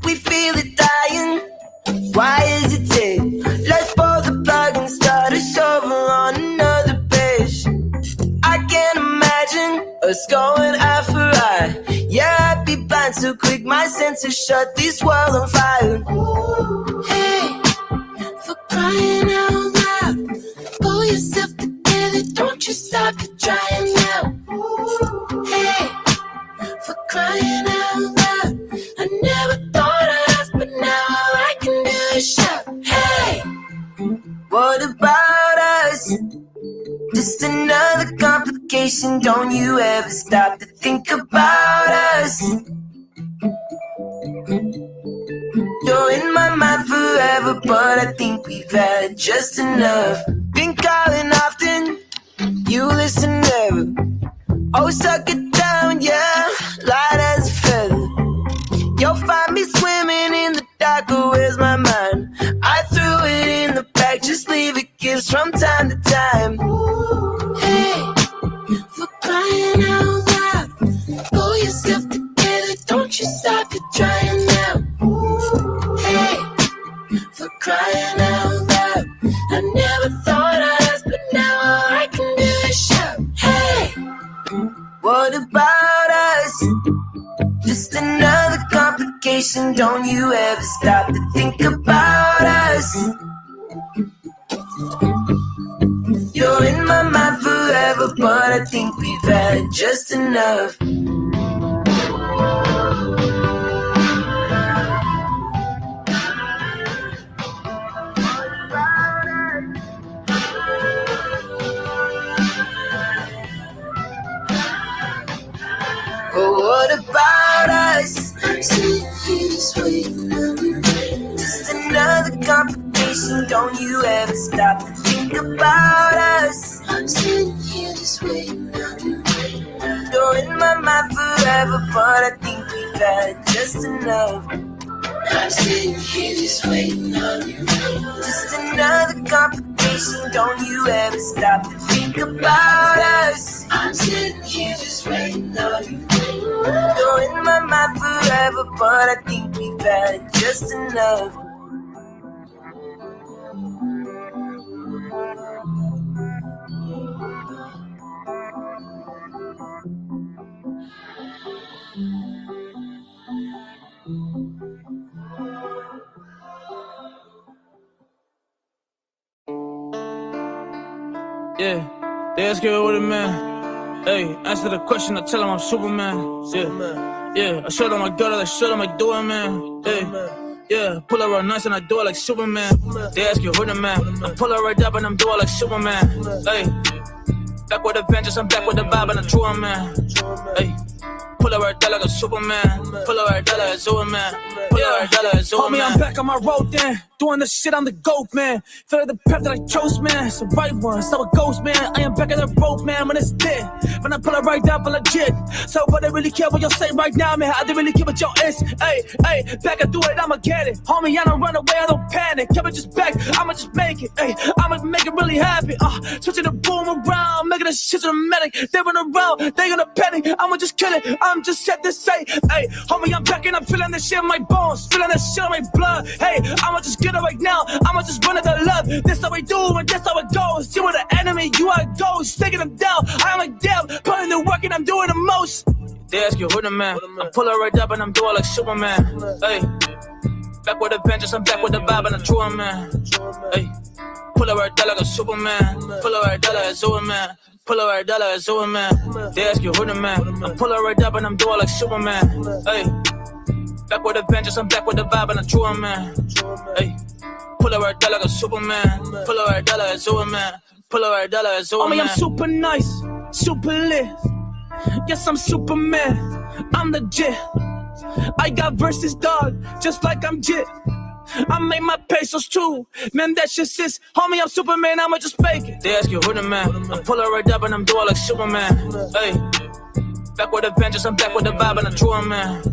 We feel it dying. Why is it dead? Let's pull the plug and start us over on another page. I can't imagine us going eye for eye. Yeah, I'd be blind so quick, my senses shut this world on fire. Hey, for crying out loud, pull yourself together, don't you stop, you're trying now. Hey, for crying out loud, I never thought I'd ask, but now all I can do is shout. Hey, what about us? Just another complication, don't you ever stop to think about us. You're in my mind forever, but I think we've had just enough. Been calling often, you listen never. Oh, suck it down, yeah, light as a feather. You'll find me swimming in the dark, oh, where's my mind? I threw it in the bag, just leave it gifts from time to time. hey, for crying out loud, pull yourself together, don't you stop, you're trying now. Hey, for crying out loud, I never thought I'd ask, but now all I can do is shout. Hey, What about us? Just another complication, don't you ever stop to think about us. You're in my mind forever, but I think we've had just enough. Oh, what about us? I'm sitting here just waiting on you. Just another complication, don't you ever stop to think about us. I'm sitting here just waiting on you. You're in my mind forever, but I think we've had just enough. I'm sitting here just waiting on you. Just another complication, don't you ever stop to think about us. I'm sitting here just waiting on you. You're in my mind forever, but I think we've had just enough. Yeah, they ask you what it man. Hey, answer the question, I tell them I'm Superman. Yeah, I show them my daughter, I show them I do it, man. Hey, yeah, pull her real nice and I do it like Superman. They ask you who the man. I pull her right up and I'm doing it like Superman. Hey, back with the vengeance, I'm back with the vibe and a true man. Hey, pull her right there like a Superman. Pull her right there like a Superman. Pull her right there like a Superman. Homie, I'm back on my road then. Doing this shit, I'm the GOAT, man. Feel like the pep that I chose, man. It's the right one, so it goes, man. I am back on the road, man, when it's dead. When I pull it right down for legit. So what they really care what you say right now, man. I didn't really care what your is. Hey, back and do it, I'ma get it. Homie, I don't run away, I don't panic. Keep it just back, I'ma just make it. Hey, I'ma make it really happy. Switching the boom around, making the shit dramatic. They run around, they gonna panic. I'ma just kill it, I'm just set to say. Hey, homie, I'm back and I'm feeling this shit in my bones. Feeling this shit in my blood. Hey, I'ma just get it right now. I'ma just run into love. This how we do and this how it goes. You are the enemy, you are a ghost. Taking them down, I'm like damn. Putting the work and I'm doing the most. They ask you who the man. I pull her right up and I'm doing like Superman. Hey, back with the vengeance, I'm back with the vibe and a true man. Hey, pull her right there like a Superman. Pull her right there like a Superman. Pull her right there like a Superman. They ask you who the man. I pull her right up and I'm doing like Superman. Hey, back with the vengeance, I'm back with the vibe and a true man. Hey, pull her right there like a Superman. Pull her right there like a Superman. Pull her right there like a Superman. I mean, I'm super nice, super lit. Yes, I'm Superman. I'm legit. I got verses, dog, just like I'm Jit. I made my pesos too. Man, that shit sis. Homie, I'm Superman, I'ma just fake it. They ask you who the man. I pull her right up and I'm doing like Superman. Hey, back with the vengeance, I'm back with the vibe and a true man.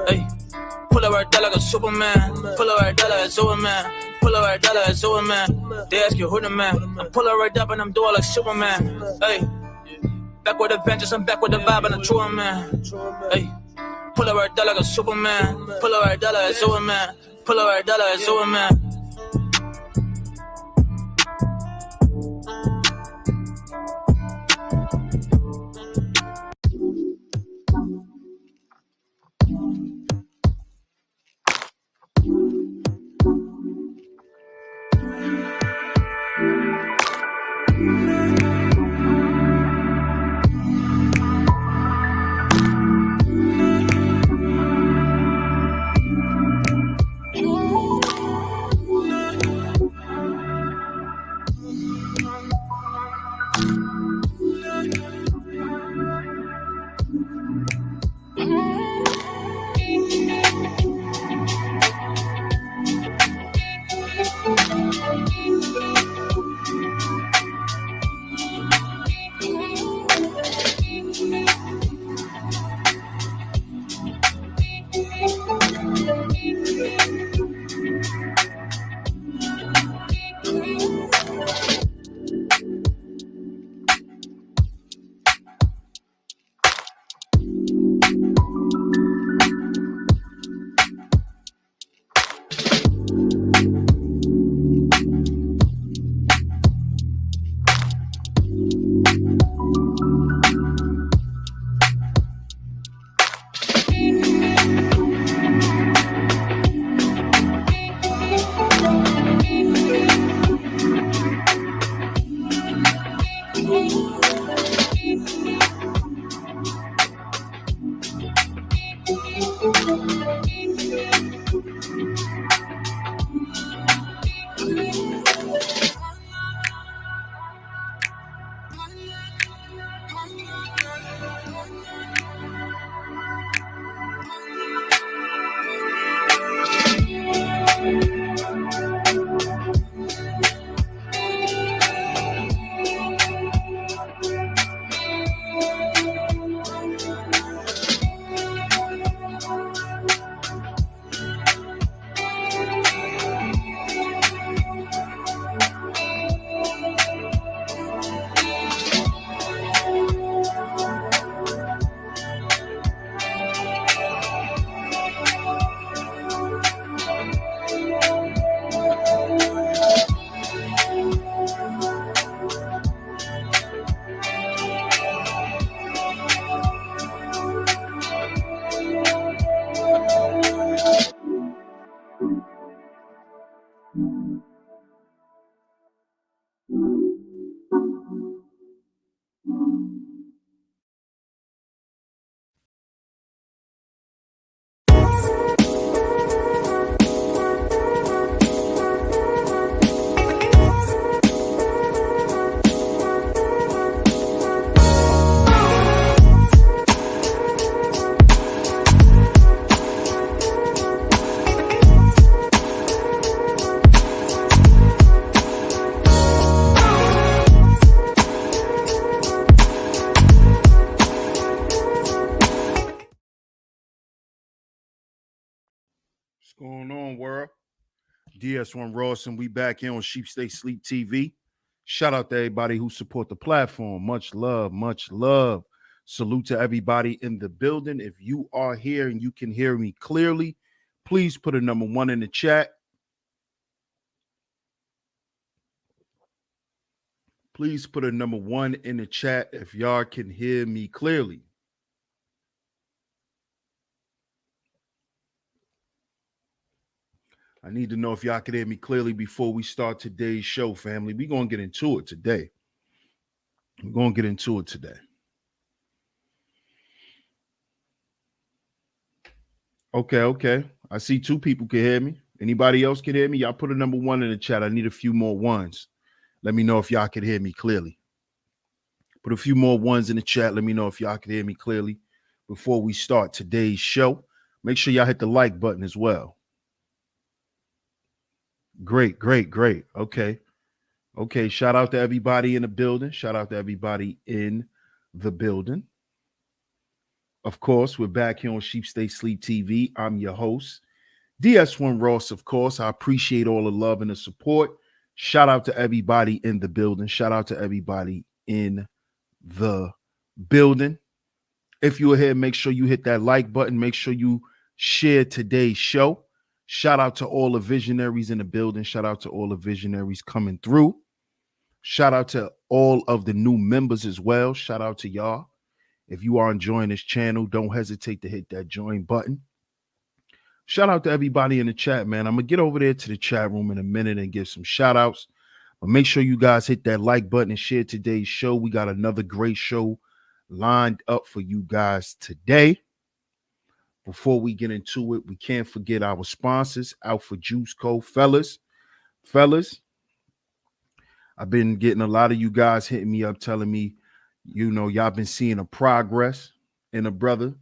Hey, pull her right there like a Superman. Pull her right there like a Superman. Pull her right there like a Superman. They ask you who the man. I pull her right up and I'm doing like Superman. Hey, back with a vengeance, I'm back with the vibe and a true man. Hey, pull up right there like a Superman. Pull up right there like a Superman. Pull up right there like a Superman. What's going on, world? DS1 Ross, and we back here on SHEEPSTAYSLEEPTV. Shout out to everybody who support the platform. Much love, much love. Salute to everybody in the building. If you are here and you can hear me clearly, please put a number 1 in the chat. Please put a number 1 in the chat if y'all can hear me clearly. I need to know if y'all can hear me clearly before we start today's show, family. We're going to get into it today. We're going to get into it today. Okay. I see 2 people can hear me. Anybody else can hear me? Y'all put a number 1 in the chat. I need a few more ones. Let me know if y'all can hear me clearly. Put a few more ones in the chat. Let me know if y'all can hear me clearly before we start today's show. Make sure y'all hit the like button as well. Great. Okay. Shout out to everybody in the building. Of course, we're back here on SHEEPSTAYSLEEPTV. I'm your host, DS1 Ross, of course. I appreciate all the love and the support. Shout out to everybody in the building. building. If you're here, make sure you hit that like button. Make sure you share today's show. Shout out to all the visionaries in the building. Shout out to all the visionaries coming through. Shout out to all of the new members as well. Shout out to y'all. If you are enjoying this channel, don't hesitate to hit that join button. Shout out to everybody in the chat, man. I'm going to get over there to the chat room in a minute and give some shout outs. But make sure you guys hit that like button and share today's show. We got another great show lined up for you guys today. Before we get into it, we can't forget our sponsors, Alpha Juice Co. Fellas, I've been getting a lot of you guys hitting me up telling me, y'all been seeing a progress in a brother,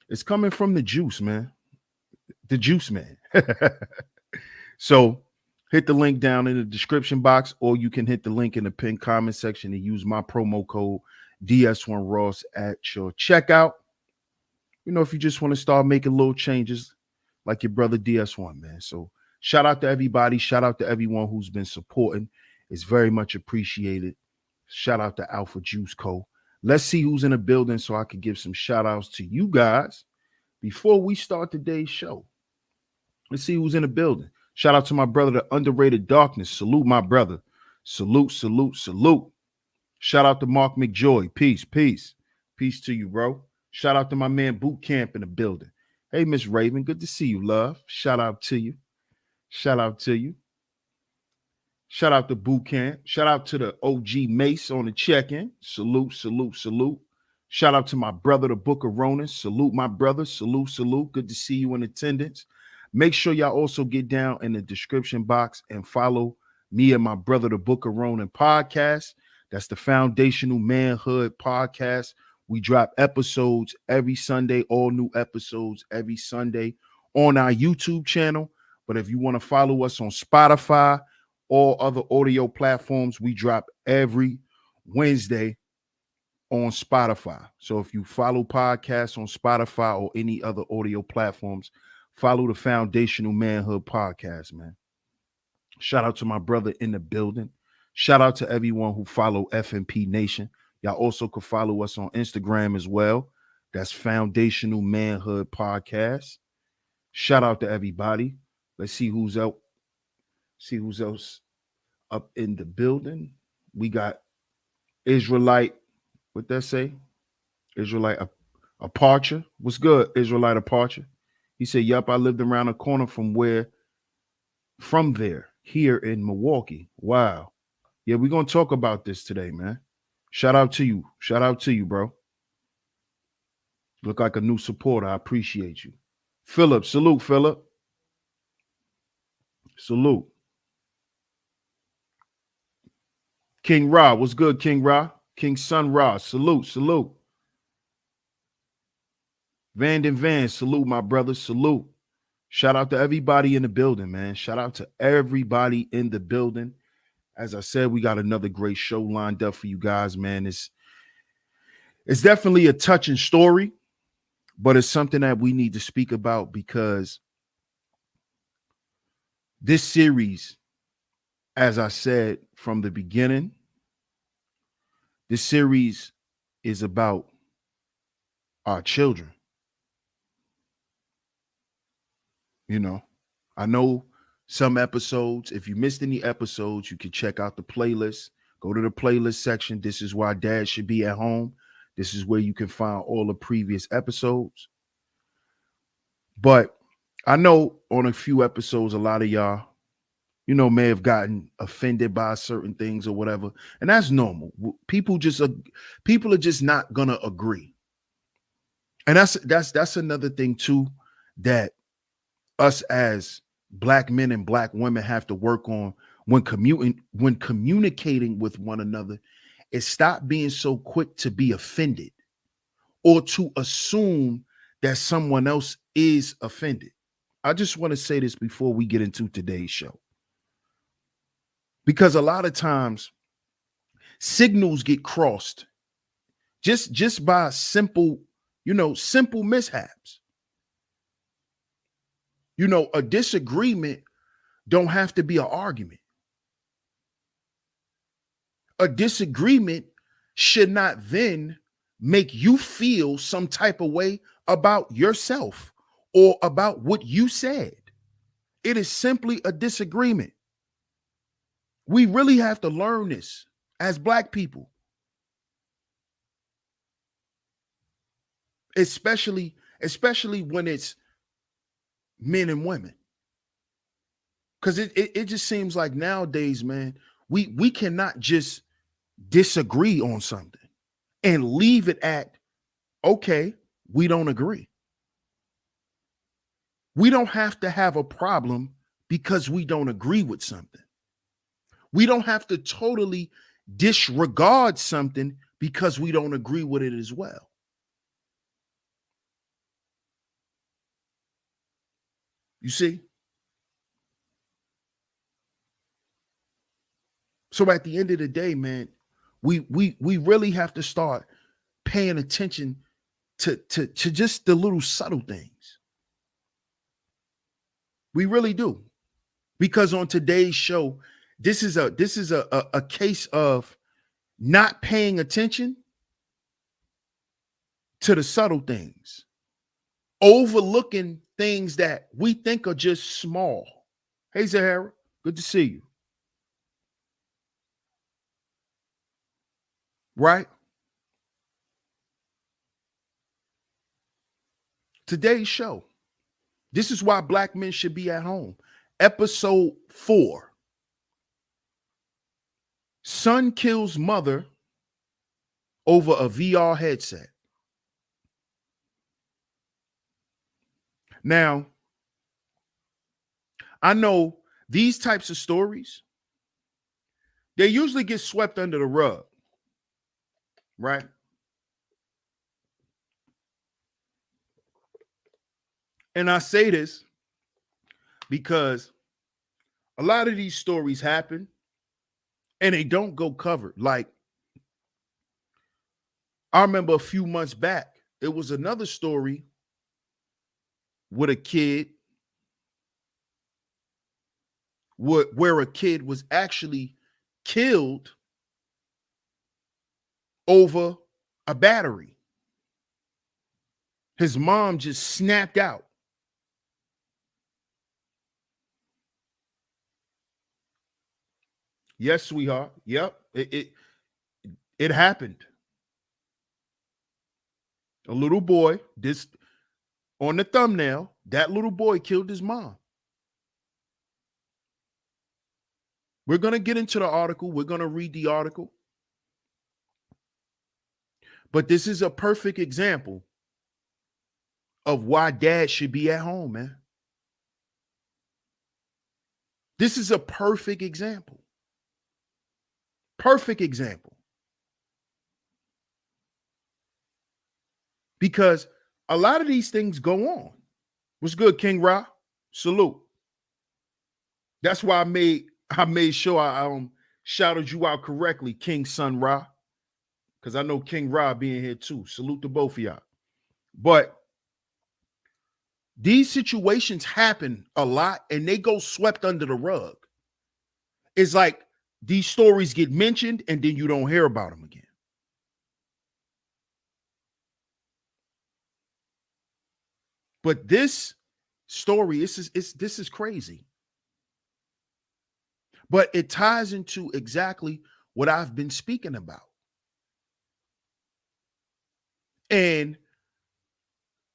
it's coming from the juice, man. The juice, man. So hit the link down in the description box, or you can hit the link in the pinned comment section and use my promo code DS1Ross at your checkout. If you just want to start making little changes like your brother DS1, man. So shout out to everybody. Shout out to everyone who's been supporting. It's very much appreciated. Shout out to Alpha Juice Co. Let's see who's in the building so I can give some shout outs to you guys before we start today's show. Let's see who's in the building. Shout out to my brother, the Underrated Darkness. Salute, my brother. Salute, salute, salute. Shout out to Mark McJoy. Peace, peace. Peace to you, bro. Shout out to my man Boot Camp in the building. Hey, Miss Raven, good to see you, love. Shout out to you. Shout out to you. Shout out to Boot Camp. Shout out to the OG Mace on the check-in. Salute, salute, salute. Shout out to my brother, the Book of Ronan. Salute, my brother. Salute, salute. Good to see you in attendance. Make sure y'all also get down in the description box and follow me and my brother, the Book of Ronan podcast. That's the Foundational Manhood podcast. We drop episodes every Sunday, all new episodes every Sunday on our YouTube channel. But if you want to follow us on Spotify, all other audio platforms, we drop every Wednesday on Spotify. So if you follow podcasts on Spotify or any other audio platforms, follow the Foundational Manhood podcast, man. Shout out to my brother in the building. Shout out to everyone who follow FMP Nation. Y'all also could follow us on Instagram as well. That's Foundational Manhood Podcast. Shout out to everybody. Let's see who's out. See who's else up in the building. We got Israelite. What that say? Israelite Aparture. What's good, Israelite Aparture? He said, yup, I lived around the corner from there, here in Milwaukee. Wow. Yeah, we're going to talk about this today, man. Shout out to you. Shout out to you, bro. Look like a new supporter. I appreciate you. Philip, salute, Philip. Salute. King Ra, what's good, King Ra? King Sun Ra, salute, salute. Vanden Van, salute, my brother, salute. Shout out to everybody in the building, man. Shout out to everybody in the building. As I said, we got another great show lined up for you guys, man. It's definitely a touching story, but it's something that we need to speak about because this series, as I said from the beginning, this series is about our children. I know some episodes, if you missed any episodes, you can check out the playlist. Go to the playlist section. This is why dad should be at home. This is where you can find all the previous episodes. But I know on a few episodes, a lot of y'all, may have gotten offended by certain things or whatever. And that's normal. People are just not going to agree. And that's another thing too, that us as Black men and Black women have to work on when communicating with one another, is stop being so quick to be offended or to assume that someone else is offended. I just want to say this before we get into today's show, because a lot of times signals get crossed just by simple mishaps. A disagreement don't have to be an argument. A disagreement should not then make you feel some type of way about yourself or about what you said. It is simply a disagreement. We really have to learn this as Black people, especially when it's men and women. Because it just seems like nowadays, man, we cannot just disagree on something and leave it at, okay, we don't agree. We don't have to have a problem because we don't agree with something. We don't have to totally disregard something because we don't agree with it as well. You see? So at the end of the day, man, we really have to start paying attention to just the little subtle things. We really do. Because on today's show, this is a case of not paying attention to the subtle things, overlooking things that we think are just small. Hey, Zahara, good to see you. Right? Today's show, this is why Black men should be at home. Episode 4. Son kills mother over a VR headset. Now, I know these types of stories, they usually get swept under the rug, right? And I say this because a lot of these stories happen and they don't go covered. Like, I remember a few months back, it was another story with a kid where a kid was actually killed over a battery. His mom just snapped out. Yes, sweetheart. Yep. It happened. A little boy, this on the thumbnail, that little boy killed his mom. We're going to get into the article. We're going to read the article. But this is a perfect example of why dad should be at home, man. This is a perfect example. Perfect example. Because a lot of these things go on. What's good, King Ra? Salute. That's why I made sure I shouted you out correctly, King Sun Ra. Because I know King Ra being here too. Salute to both of y'all. But these situations happen a lot and they go swept under the rug. It's like these stories get mentioned and then you don't hear about them again. But this story, this is crazy. But it ties into exactly what I've been speaking about. And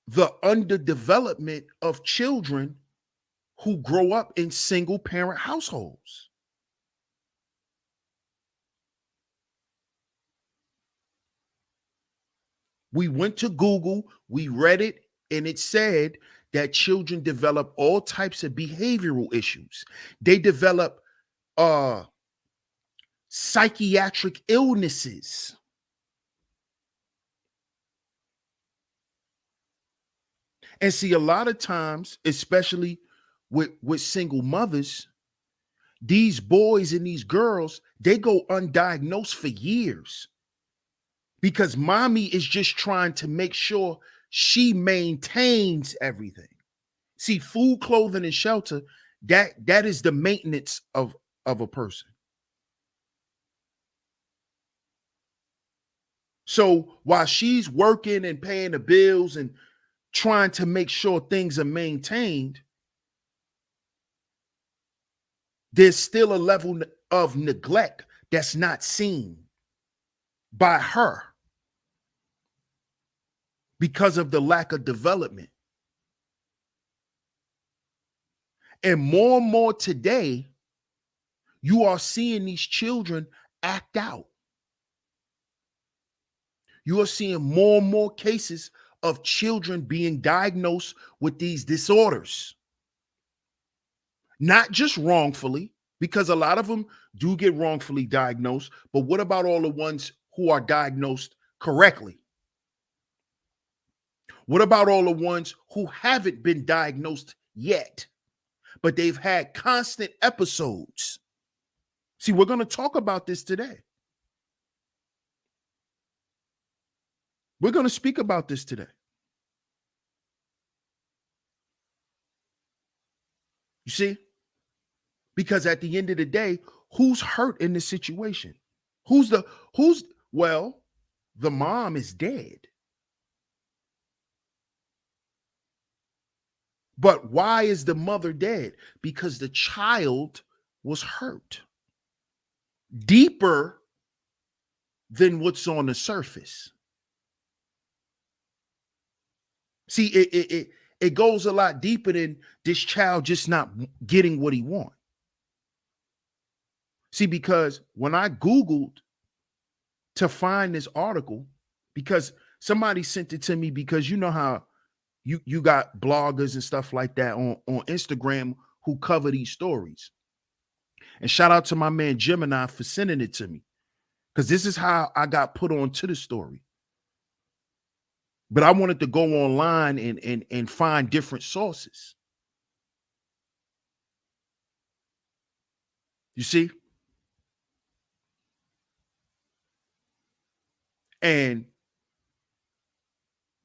the underdevelopment of children who grow up in single parent households. We went to Google, we read it, and it said that children develop all types of behavioral issues. They develop psychiatric illnesses. And see, a lot of times, especially with single mothers, these boys and these girls, they go undiagnosed for years because mommy is just trying to make sure she maintains everything. See, food, clothing, and shelter, that is the maintenance of a person. So while she's working and paying the bills and trying to make sure things are maintained, there's still a level of neglect that's not seen by her because of the lack of development. And more today, you are seeing these children act out. You are seeing more and more cases of children being diagnosed with these disorders. Not just wrongfully, because a lot of them do get wrongfully diagnosed, but what about all the ones who are diagnosed correctly? What about all the ones who haven't been diagnosed yet, but they've had constant episodes? See, we're going to talk about this today. We're going to speak about this today. You see? Because at the end of the day, who's hurt in this situation? Well, the mom is dead. But why is the mother dead? Because the child was hurt. Deeper than what's on the surface. See, it goes a lot deeper than this child just not getting what he wants. See, because when I Googled to find this article, because somebody sent it to me, because you know how you got bloggers and stuff like that on Instagram who cover these stories. And shout out to my man Gemini for sending it to me, because this is how I got put on to the story. But I wanted to go online and find different sources. You see? And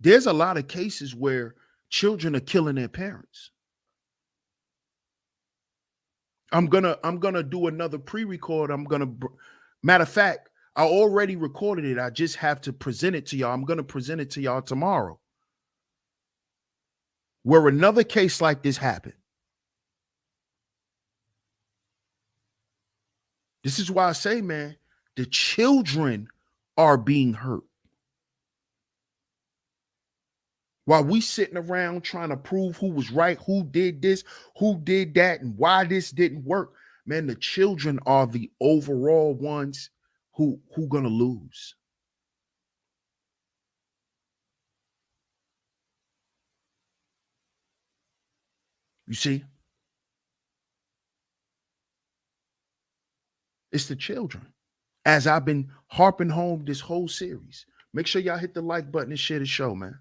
there's a lot of cases where children are killing their parents. I'm gonna do another pre-record. Matter of fact, I already recorded it. I just have to present it to y'all. I'm gonna present it to y'all tomorrow, where another case like this happened. This is why I say, man, the children are being hurt. While we sitting around trying to prove who was right, who did this, who did that, and why this didn't work, man, the children are the overall ones who gonna lose. You see? It's the children. As I've been harping home this whole series, make sure y'all hit the like button and share the show, man.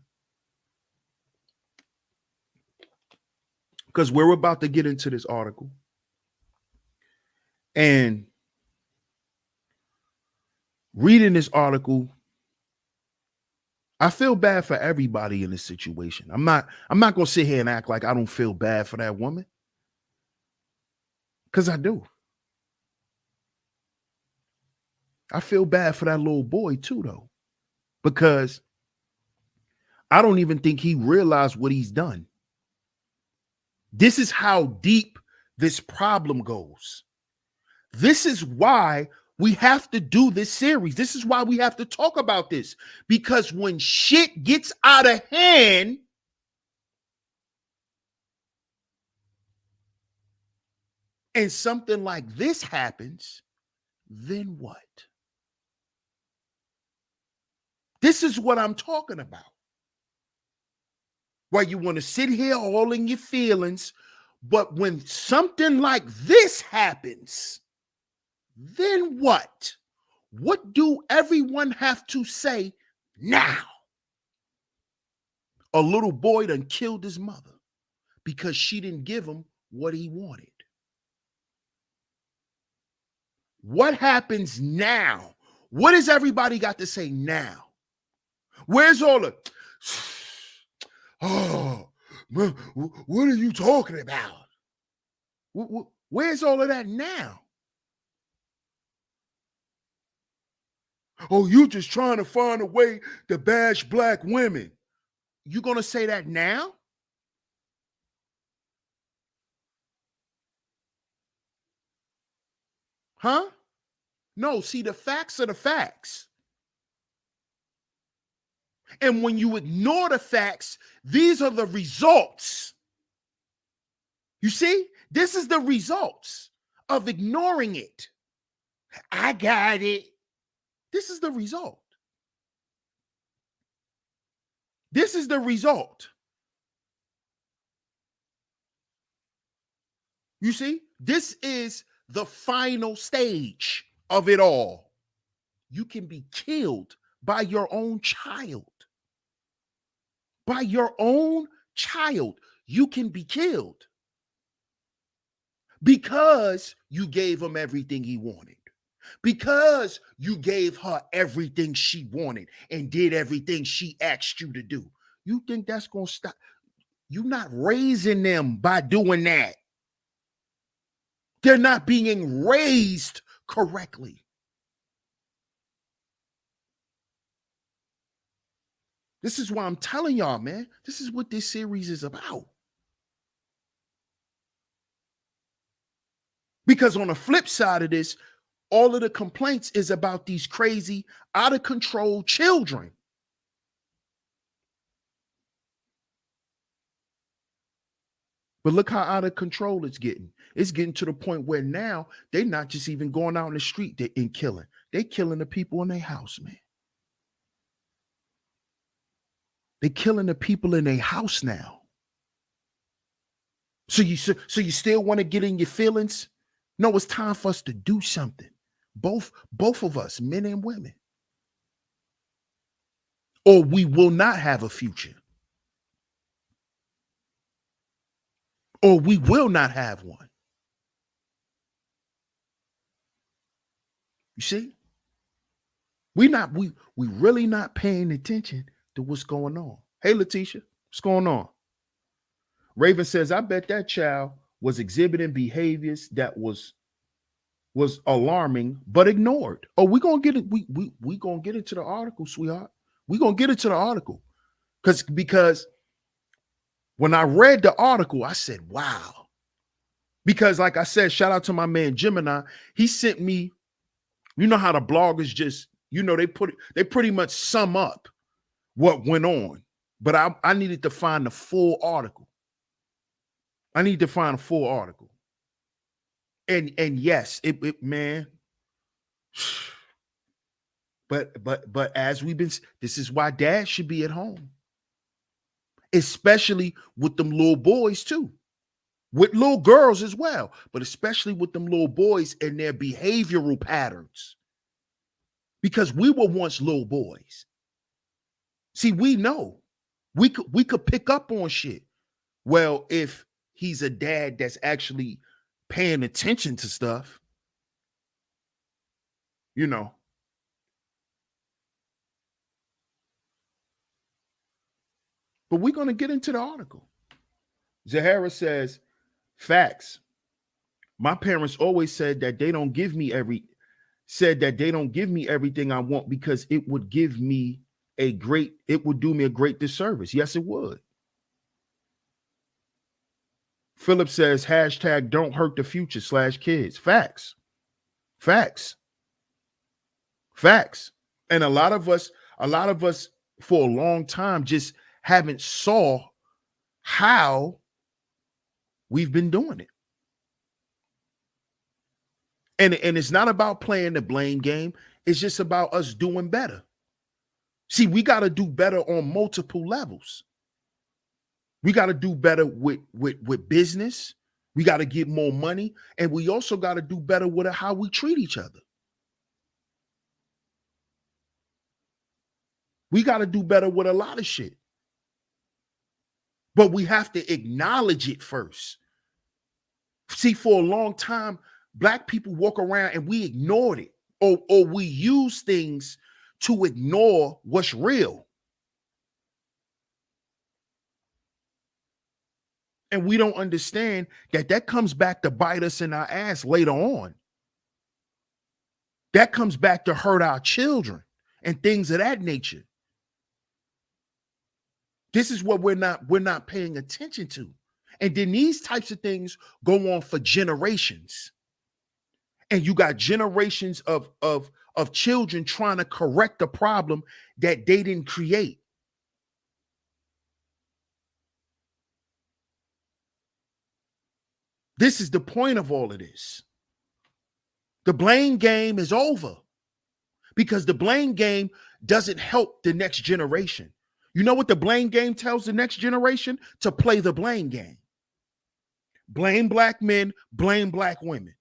Because we're about to get into this article. And reading this article, I feel bad for everybody in this situation. I'm not going to sit here and act like I don't feel bad for that woman. Because I do. I feel bad for that little boy too, though. Because I don't even think he realized what he's done. This is how deep this problem goes. This is why we have to do this series. This is why we have to talk about this. Because when shit gets out of hand, and something like this happens, then what? This is what I'm talking about. Why you want to sit here all in your feelings, but when something like this happens, then what? What do everyone have to say now? A little boy done killed his mother because she didn't give him what he wanted. What happens now? What does everybody got to say now? Where's all the, oh, what are you talking about? Where's all of that now? Oh, you just trying to find a way to bash black women. You gonna say that now? Huh? No, see, the facts are the facts. And when you ignore the facts, these are the results. You see, this is the results of ignoring it. I got it. This is the result. This is the result. You see, this is the final stage of it all. You can be killed by your own child. By your own child, you can be killed because you gave him everything he wanted. Because you gave her everything she wanted and did everything she asked you to do. You think that's going to stop? You're not raising them by doing that. They're not being raised correctly. This is why I'm telling y'all, man, this is what this series is about. Because on the flip side of this, all of the complaints is about these crazy, out of control children. But look how out of control it's getting. It's getting to the point where now they're not just even going out in the street and killing. They're killing the people in their house, man. They're killing the people in their house now. So you still want to get in your feelings? No, it's time for us to do something. Both of us, men and women. Or we will not have a future. Or we will not have one. You see? We really not paying attention to what's going on. Hey, Letitia, what's going on? Raven says, I bet that child was exhibiting behaviors that was alarming, but ignored. Oh, we're gonna get it. We gonna get into the article, sweetheart. We're gonna get into the article. Because when I read the article, I said, wow. Because like I said, shout out to my man Gemini. He sent me, you know how the bloggers just, they pretty much sum up what went on. But I needed to find the full article. I need to find a full article. And yes, it man. But as we've been, this is why dad should be at home. Especially with them little boys too. With little girls as well, but especially with them little boys and their behavioral patterns. Because we were once little boys. See, we know. We could pick up on shit. Well, if he's a dad that's actually paying attention to stuff, you know. But we're going to get into the article. Zahara says, facts. My parents always said that they don't give me everything I want because it would do me a great disservice. Yes, it would. Philip says, hashtag don't hurt the future /kids. Facts. And a lot of us for a long time just haven't saw how we've been doing it. And it's not about playing the blame game. It's just about us doing better. See, we got to do better on multiple levels. We got to do better with business. We got to get more money. And we also got to do better with how we treat each other. We got to do better with a lot of shit. But we have to acknowledge it first. See, for a long time, Black people walk around and we ignored it. Or we use things to ignore what's real. And we don't understand that comes back to bite us in our ass later on. That comes back to hurt our children. and things of that nature. This is what we're not paying attention to. And then these types of things go on for generations. And you got generations of children trying to correct a problem that they didn't create. This is the point of all of this. The blame game is over because the blame game doesn't help the next generation. You know what the blame game tells the next generation? To play the blame game. Blame black men, blame black women.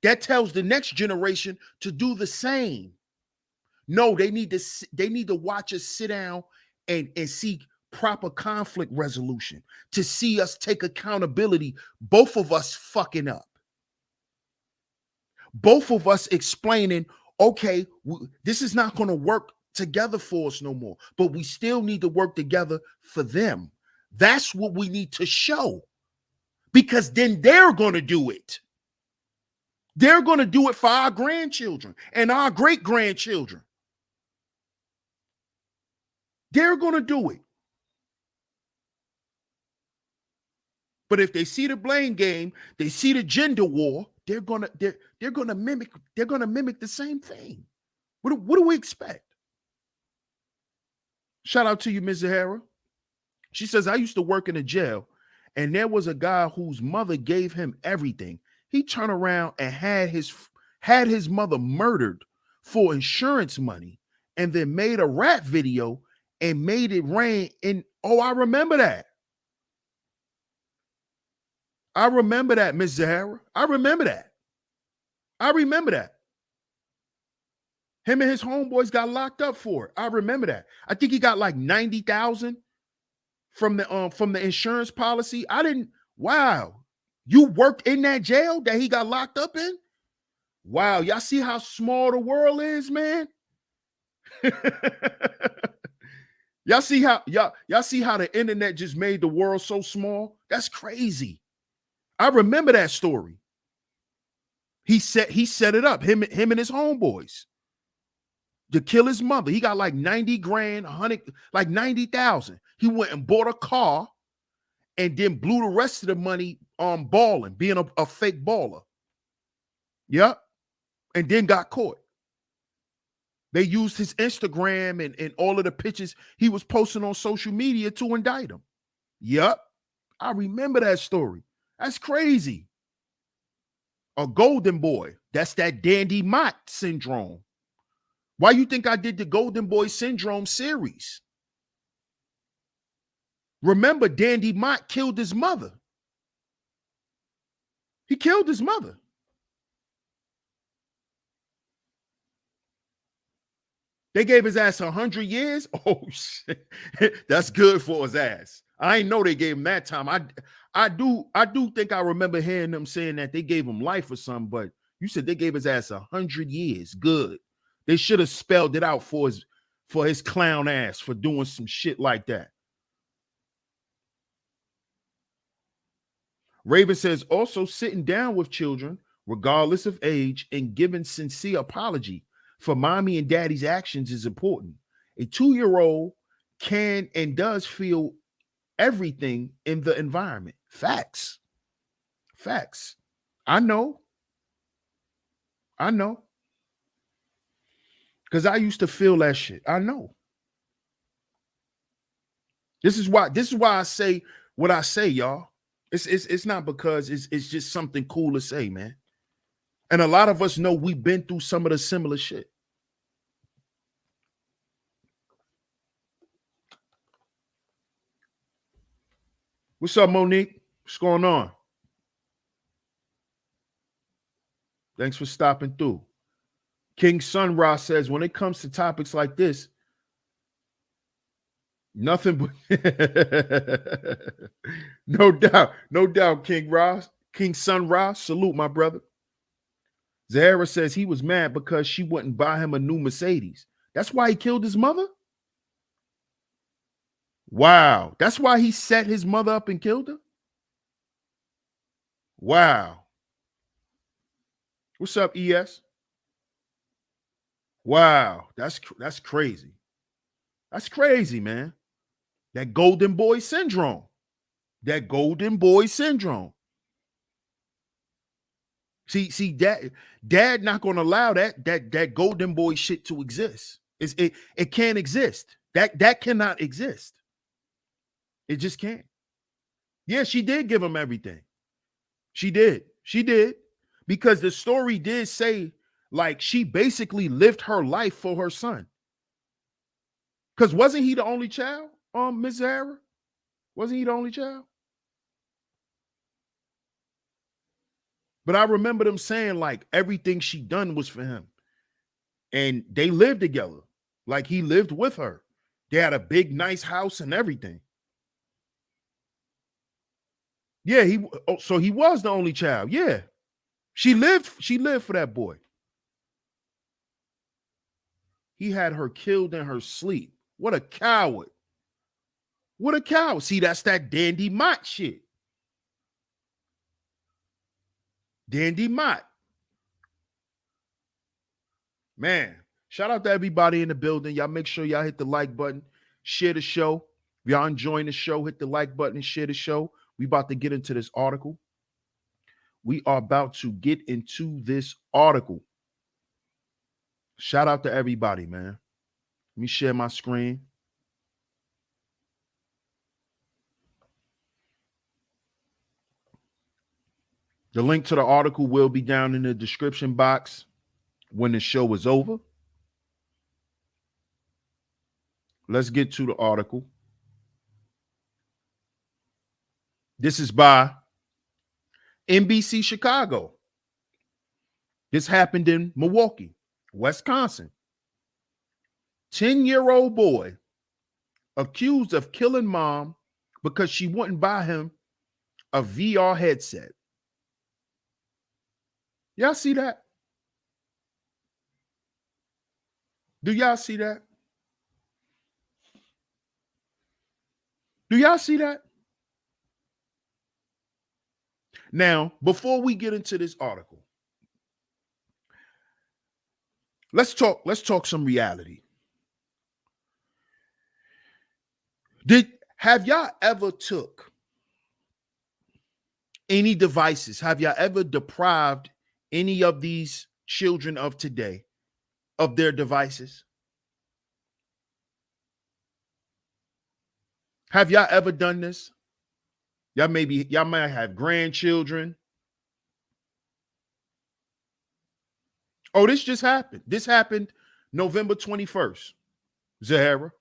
That tells the next generation to do the same. No, they need to watch us sit down and seek proper conflict resolution, to see us take accountability, both of us fucking up. Both of us explaining, okay, this is not going to work together for us no more, but we still need to work together for them. That's what we need to show, because then they're going to do it. They're going to do it for our grandchildren and our great-grandchildren. They're going to do it. But if they see the blame game, they see the gender war, they're gonna mimic the same thing. What do we expect? Shout out to you, Ms. Zahara. She says, I used to work in a jail, and there was a guy whose mother gave him everything. He turned around and had his mother murdered for insurance money, and then made a rap video and made it rain. Oh, I remember that. I remember that, Ms. Zahara. I remember that. Him and his homeboys got locked up for it. I remember that. I think he got like 90,000 from the insurance policy. Wow. You worked in that jail that he got locked up in? Wow, y'all see how small the world is, man? Y'all see how the internet just made the world so small? That's crazy. I remember that story. He set it up, him and his homeboys, to kill his mother. He got like 90 grand, 100, like 90,000. He went and bought a car and then blew the rest of the money on balling, being a fake baller. Yep. And then got caught. They used his Instagram and all of the pictures he was posting on social media to indict him. Yep. I remember that story. That's crazy. A golden boy. That's that Dandy Mott syndrome. Why you think I did the Golden Boy Syndrome series? Remember, Dandy Mott killed his mother. He killed his mother. They gave his ass 100 years. Oh, shit. That's good for his ass. I ain't know they gave him that time. I do think I remember hearing them saying that they gave him life or something, but you said they gave his ass 100 years. Good. They should have spelled it out for his clown ass for doing some shit like that. Raven says, also sitting down with children, regardless of age, and giving sincere apology for mommy and daddy's actions is important. A 2-year-old can and does feel everything in the environment. Facts. I know. Because I used to feel that shit. I know. This is why I say what I say, y'all. It's not because it's just something cool to say, man. And a lot of us know we've been through some of the similar shit. What's up, Monique? What's going on? Thanks for stopping through. King Sun Ra says, when it comes to topics like this, nothing but no doubt, King Sun Ra, salute my brother. Zahara says he was mad because she wouldn't buy him a new Mercedes. That's why he killed his mother? Wow. That's why he set his mother up and killed her? Wow. What's up, ES? Wow, that's crazy. That's crazy, man. That golden boy syndrome. That golden boy syndrome. See, dad not gonna allow that golden boy shit to exist. It can't exist. That cannot exist. It just can't. Yeah, she did give him everything. She did. She did. Because the story did say, like, she basically lived her life for her son. Because wasn't he the only child, Miss Zahara? Wasn't he the only child? But I remember them saying, like, everything she done was for him. And they lived together. Like, he lived with her. They had a big, nice house and everything. Yeah, so he was the only child. Yeah. She lived for that boy. He had her killed in her sleep. What a coward. What a coward. See, that's that Dandy Mott shit. Dandy Mott. Man, shout out to everybody in the building. Y'all make sure y'all hit the like button, share the show. If y'all enjoying the show, hit the like button and share the show. We about to get into this article. We are about to get into this article. Shout out to everybody, man. Let me share my screen. The link to the article will be down in the description box when the show is over. Let's get to the article. This is by NBC Chicago. This happened in Milwaukee, Wisconsin. 10-year-old boy accused of killing mom because she wouldn't buy him a VR headset. Y'all see that? Do y'all see that? Do y'all see that? Now, before we get into this article, let's talk some reality. Have y'all ever took any devices? Have y'all ever deprived any of these children of today of their devices? Have y'all ever done this? Y'all might have grandchildren. Oh, this just happened. This happened November 21st, Zahara.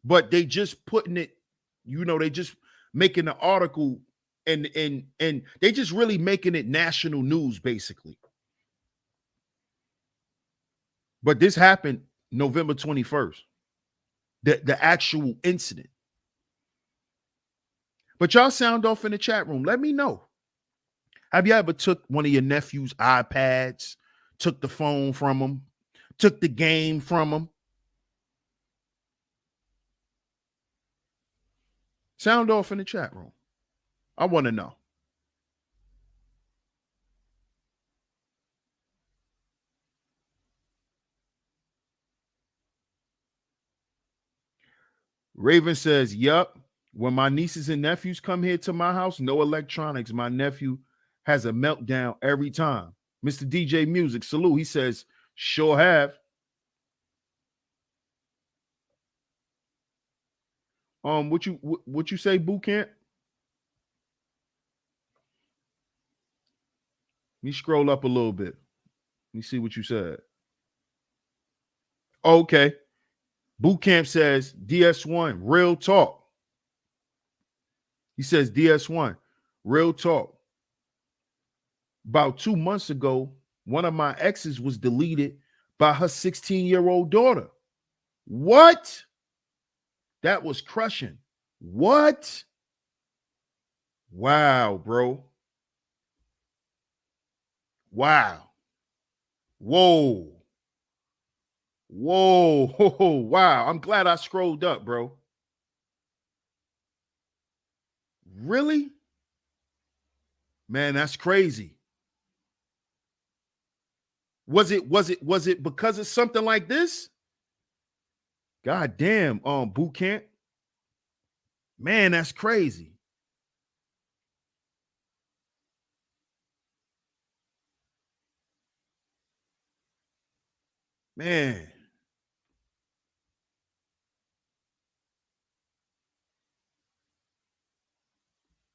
But they just putting it, they just making the article and they just really making it national news, basically. But this happened November 21st, the actual incident. But y'all sound off in the chat room. Let me know. Have you ever took one of your nephew's iPads, took the phone from him, took the game from him? Sound off in the chat room. I want to know. Raven says, yup. When my nieces and nephews come here to my house, no electronics. My nephew has a meltdown every time. Mr. DJ Music, salute. He says, sure have. What you say, boot camp? Let me scroll up a little bit. Let me see what you said. Okay. Boot camp says DS1, real talk. He says DS1, real talk. About 2 months ago, one of my exes was deleted by her 16-year-old daughter. What? That was crushing. What? Wow, bro. Wow. Whoa. Whoa. Wow. I'm glad I scrolled up, bro. Really? Man, that's crazy. Was it because of something like this? God damn, boot camp. Man, that's crazy. Man.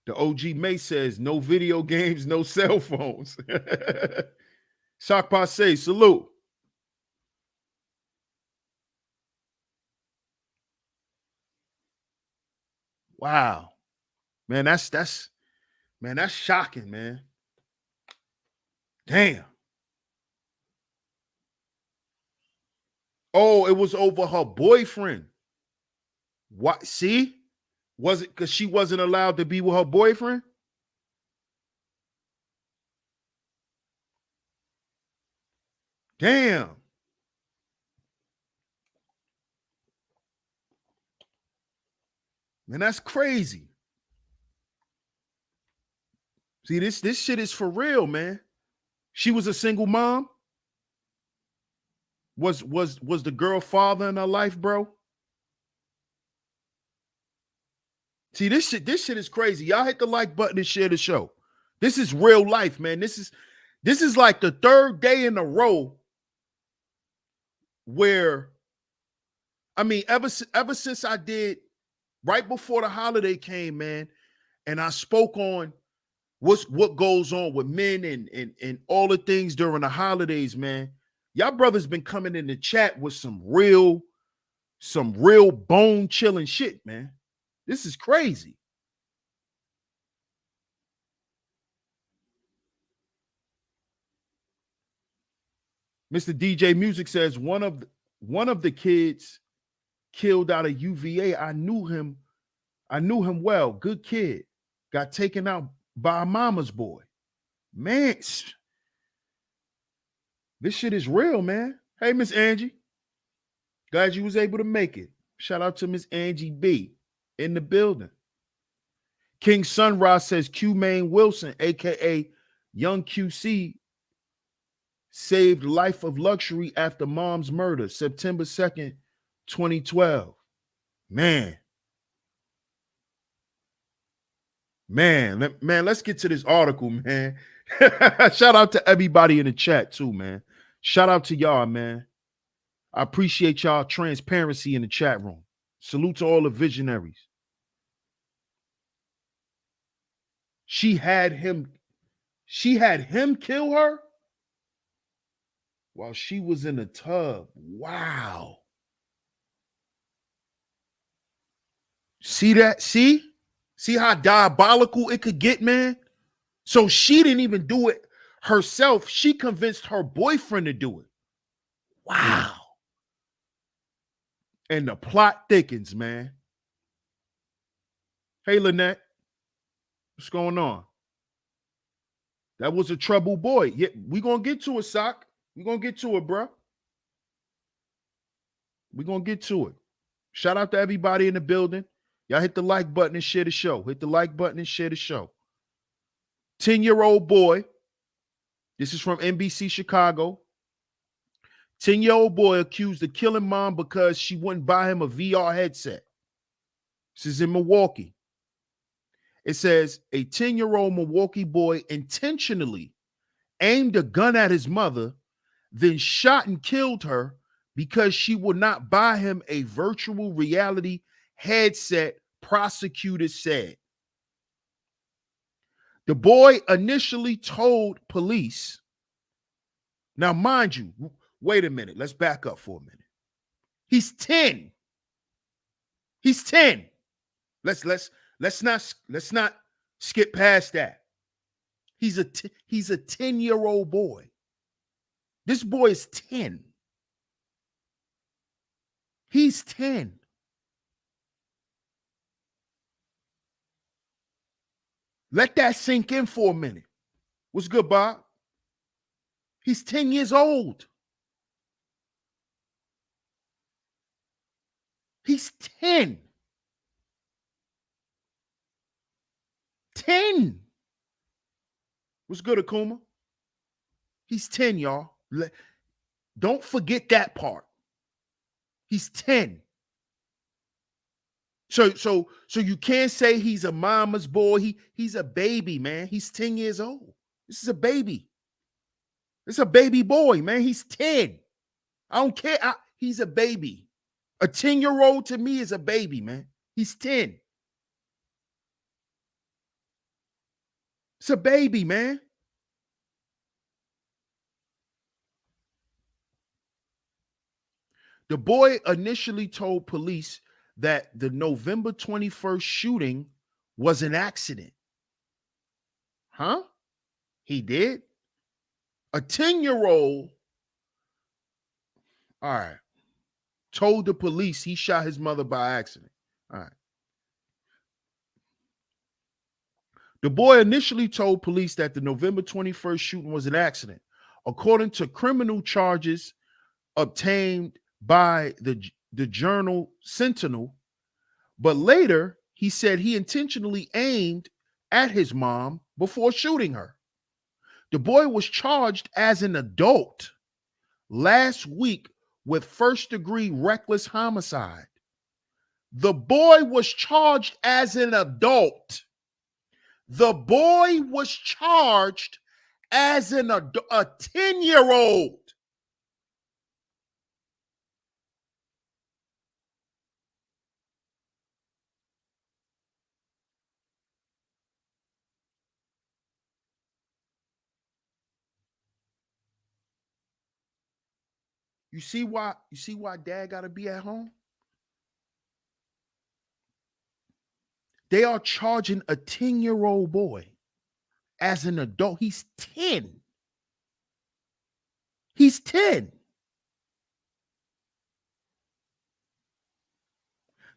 The OG May says no video games, no cell phones. Shock Passe, salute. Wow. Man, that's shocking, man. Damn. Oh, it was over her boyfriend. What? See? Was it because she wasn't allowed to be with her boyfriend? Damn. Man, that's crazy. See, this shit is for real, man. She was a single mom. Was the girl father in her life, bro? See, this shit is crazy. Y'all hit the like button and share the show. This is real life, man. This is like the third day in a row where, I mean, ever since I did right before the holiday came, man, and I spoke on what goes on with men and all the things during the holidays, man. Y'all brothers been coming in the chat with some real bone chilling shit, man. This is crazy. Mr. DJ Music says one of the kids killed out of UVA. I knew him well. Good kid. Got taken out by a mama's boy. Man, this shit is real, man. Hey, Miss Angie. Glad you was able to make it. Shout out to Miss Angie B in the building. King Sunrise says Q Maine Wilson, aka Young QC, saved life of luxury after mom's murder, September 2nd, 2012. Man, let's get to this article, man. Shout out to everybody in the chat too, man. Shout out to y'all, man. I appreciate y'all transparency in the chat room. Salute to all the visionaries. She had him kill her while she was in a tub. Wow. See that? See how diabolical it could get, man? So she didn't even do it herself. She convinced her boyfriend to do it. Wow. And the plot thickens, man. Hey, Lynette. What's going on? That was a troubled boy. Yeah, we gonna get to it, Sock. We gonna get to it, bro. We gonna get to it. Shout out to everybody in the building. Y'all hit the like button and share the show. Hit the like button and share the show. 10-year-old boy. This is from NBC Chicago. 10-year-old boy accused of killing mom because she wouldn't buy him a VR headset. This is in Milwaukee. It says a 10-year-old Milwaukee boy intentionally aimed a gun at his mother, then shot and killed her because she would not buy him a virtual reality headset, prosecutors said. The boy initially told police. Now, mind you, wait a minute. Let's back up for a minute. He's 10. He's 10. Let's not skip past that. He's a 10-year-old boy. This boy is 10. He's 10. Let that sink in for a minute. What's good, Bob? He's 10 years old. He's 10. 10. What's good, Akuma? He's 10, y'all. Don't forget that part. He's 10. So you can't say he's a mama's boy. He's a baby, man. He's 10 years old. This is a baby. It's a baby boy, man. He's 10. I don't care. He's a baby. A 10-year-old to me is a baby, man. He's 10. It's a baby, man. The boy initially told police that the November 21st shooting was an accident. Huh? He did? A 10-year-old, all right, told the police he shot his mother by accident. All right. The boy initially told police that the November 21st shooting was an accident. According to criminal charges obtained by the Journal Sentinel, but later he said he intentionally aimed at his mom before shooting her. The boy was charged as an adult last week with first-degree reckless homicide. The boy was charged as an adult. The boy was charged as a 10-year-old. You see why dad got to be at home? They are charging a 10-year-old boy as an adult. He's 10. He's 10.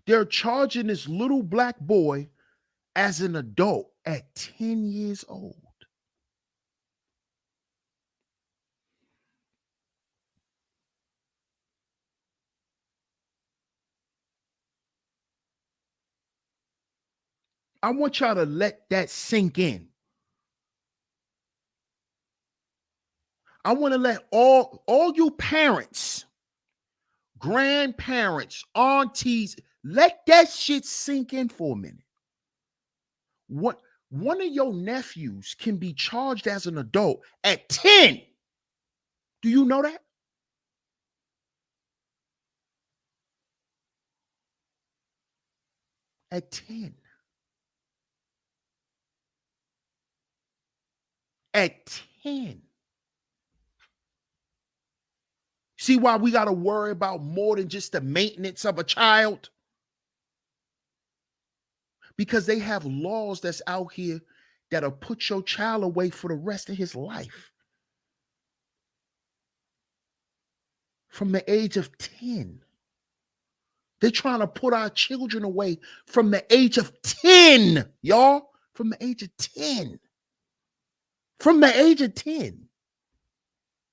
They're charging this little black boy as an adult at 10 years old. I want y'all to let that sink in. I want to let all you parents, grandparents, aunties, let that shit sink in for a minute. One of your nephews can be charged as an adult at 10. Do you know that? At 10. At 10. See why we got to worry about more than just the maintenance of a child? Because they have laws that's out here that'll put your child away for the rest of his life. From the age of 10. They're trying to put our children away from the age of 10, y'all. From the age of 10. From the age of 10.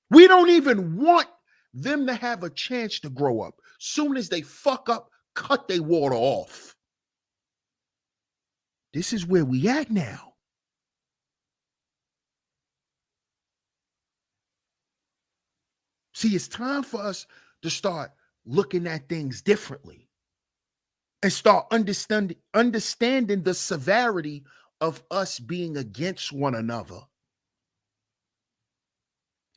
We don't even want them to have a chance to grow up. Soon as they fuck up, cut their water off. This is where we at now. See, it's time for us to start looking at things differently and start understanding the severity of us being against one another.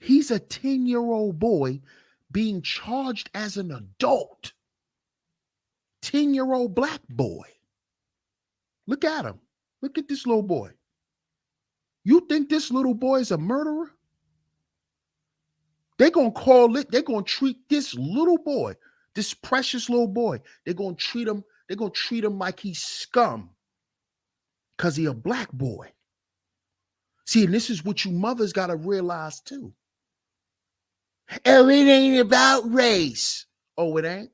He's a 10-year-old boy being charged as an adult. 10-year-old black boy. Look at him. Look at this little boy. You think this little boy is a murderer? They're going to treat this little boy, this precious little boy, they're going to treat him like he's scum because he's a black boy. See, and this is what you mothers got to realize too. Oh, it ain't about race. Oh, it ain't?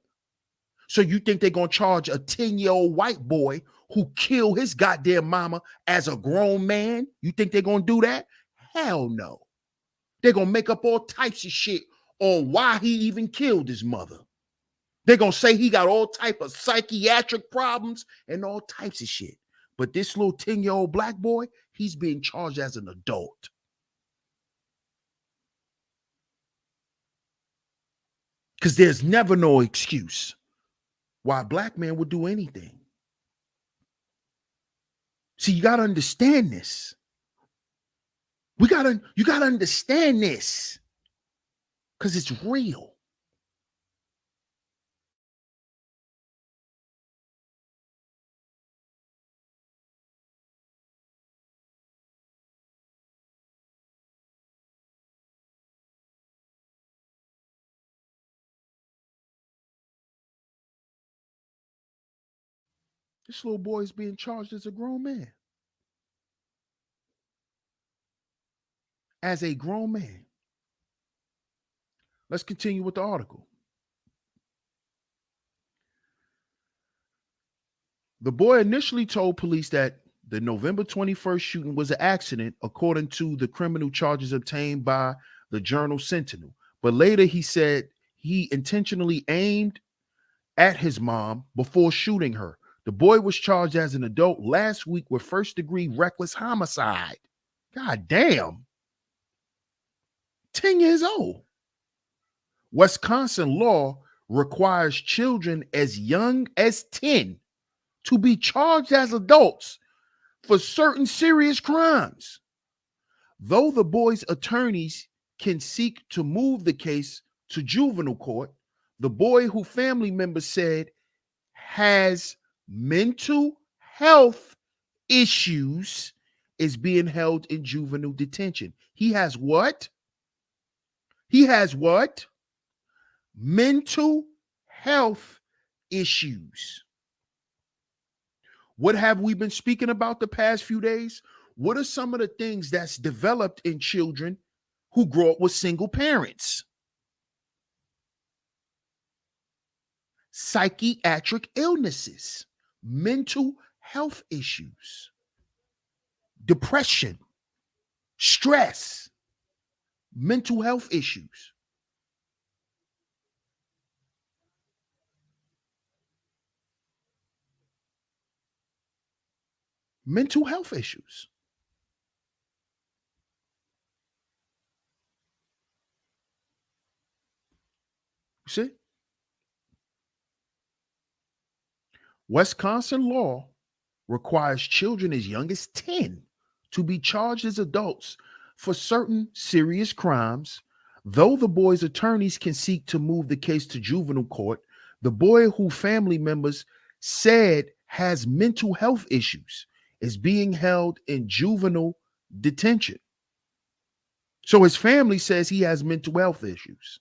So you think they're going to charge a 10-year-old white boy who killed his goddamn mama as a grown man? You think they're going to do that? Hell no. They're going to make up all types of shit on why he even killed his mother. They're going to say he got all type of psychiatric problems and all types of shit. But this little 10-year-old black boy, he's being charged as an adult. Because there's never no excuse why a black man would do anything. See, you got to understand this. You got to understand this because it's real. This little boy is being charged as a grown man. As a grown man. Let's continue with the article. The boy initially told police that the November 21st shooting was an accident, according to the criminal charges obtained by the Journal Sentinel. But later he said he intentionally aimed at his mom before shooting her. The boy was charged as an adult last week with first-degree reckless homicide. God damn. 10 years old. Wisconsin law requires children as young as 10 to be charged as adults for certain serious crimes. Though the boy's attorneys can seek to move the case to juvenile court, the boy, who family members said has mental health issues, is being held in juvenile detention. He has what? He has what? Mental health issues. What have we been speaking about the past few days? What are some of the things that's developed in children who grow up with single parents? Psychiatric illnesses, mental health issues, depression, stress, mental health issues. Mental health issues. See? Wisconsin law requires children as young as 10 to be charged as adults for certain serious crimes. Though the boy's attorneys can seek to move the case to juvenile court, the boy, who family members said has mental health issues, is being held in juvenile detention. So his family says he has mental health issues.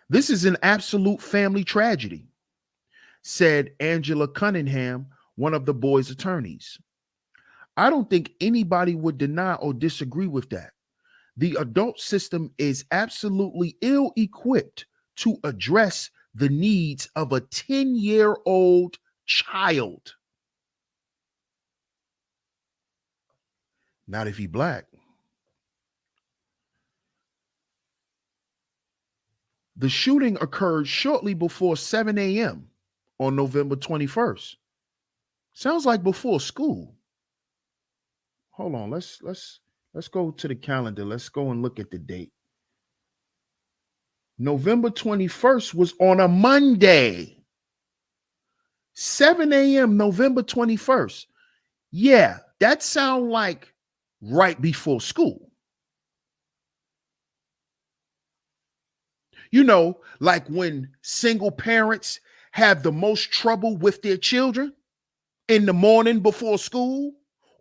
This is an absolute family tragedy, said Angela Cunningham, one of the boy's attorneys. I don't think anybody would deny or disagree with that. The adult system is absolutely ill-equipped to address the needs of a 10-year-old child. Not if he black. The shooting occurred shortly before 7 a.m. on November 21st. Sounds like before school. Hold on, let's go to the calendar. Let's go and look at the date. November 21st was on a Monday. 7 a.m. November 21st. Yeah, that sounds like right before school. You know, like when single parents have the most trouble with their children in the morning before school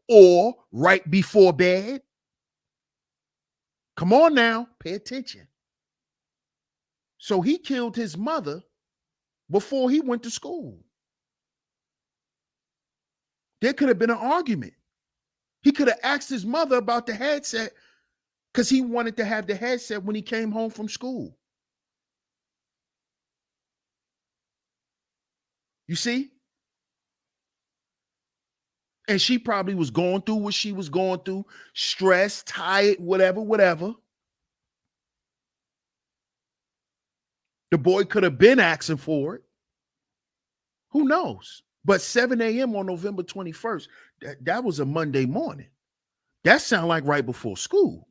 or right before bed. Come on now, pay attention. So he killed his mother before he went to school. There could have been an argument. He could have asked his mother about the headset because he wanted to have the headset when he came home from school. You see? And she probably was going through what she was going through, stressed, tired, whatever. The boy could have been asking for it. Who knows? But 7 a.m. on November 21st, that was a Monday morning. That sounds like right before school.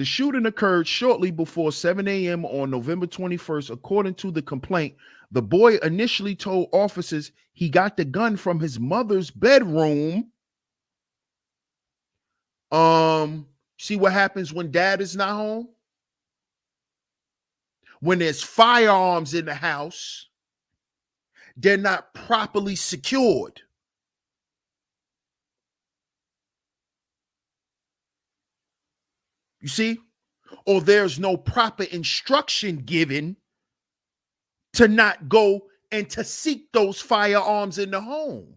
The shooting occurred shortly before 7 a.m. on November 21st. According to the complaint, the boy initially told officers he got the gun from his mother's bedroom. See what happens when dad is not home? When there's firearms in the house, they're not properly secured. You see? Or there's no proper instruction given to not go and to seek those firearms in the home.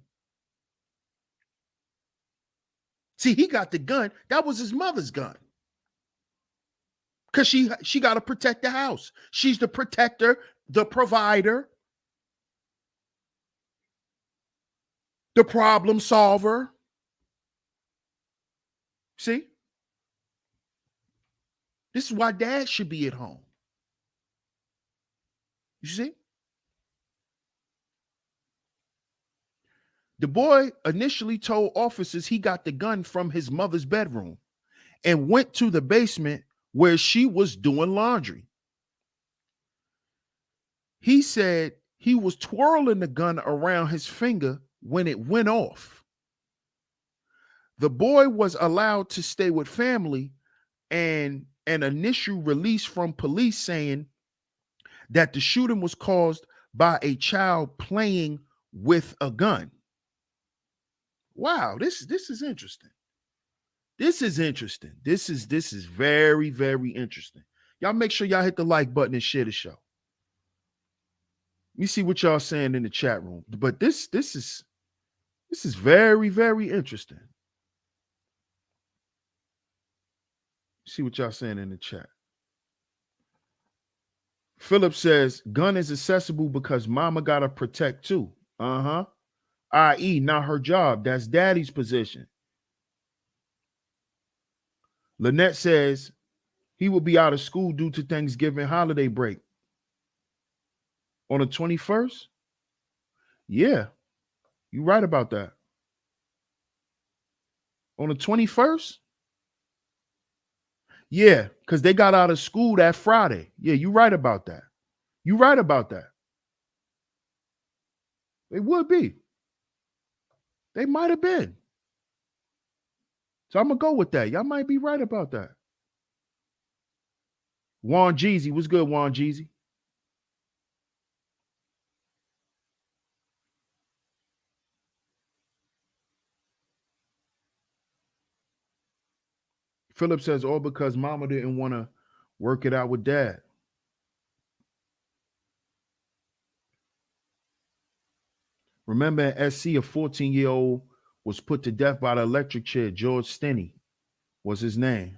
See, he got the gun. That was his mother's gun. Because she got to protect the house. She's the protector, the provider, the problem solver. See? This is why dad should be at home. You see? The boy initially told officers he got the gun from his mother's bedroom and went to the basement where she was doing laundry. He said he was twirling the gun around his finger when it went off. The boy was allowed to stay with family, and an initial release from police saying that the shooting was caused by a child playing with a gun. Wow, this is interesting. This is interesting. This is very, very interesting. Y'all make sure y'all hit the like button and share the show. Let me see what y'all saying in the chat room. But this is very, very interesting. See what y'all saying in the chat. Philip says, gun is accessible because mama got to protect too. I.e., not her job. That's daddy's position. Lynette says he will be out of school due to Thanksgiving holiday break. On the 21st? Yeah, you're right about that. On the 21st? Yeah, because they got out of school that Friday. Yeah, you're right about that. You're right about that. They would be. They might have been. So I'm going to go with that. Y'all might be right about that. Juan Jeezy. What's good, Juan Jeezy? Philip says, all because mama didn't want to work it out with dad. Remember in SC, a 14-year-old was put to death by the electric chair. George Stinney was his name.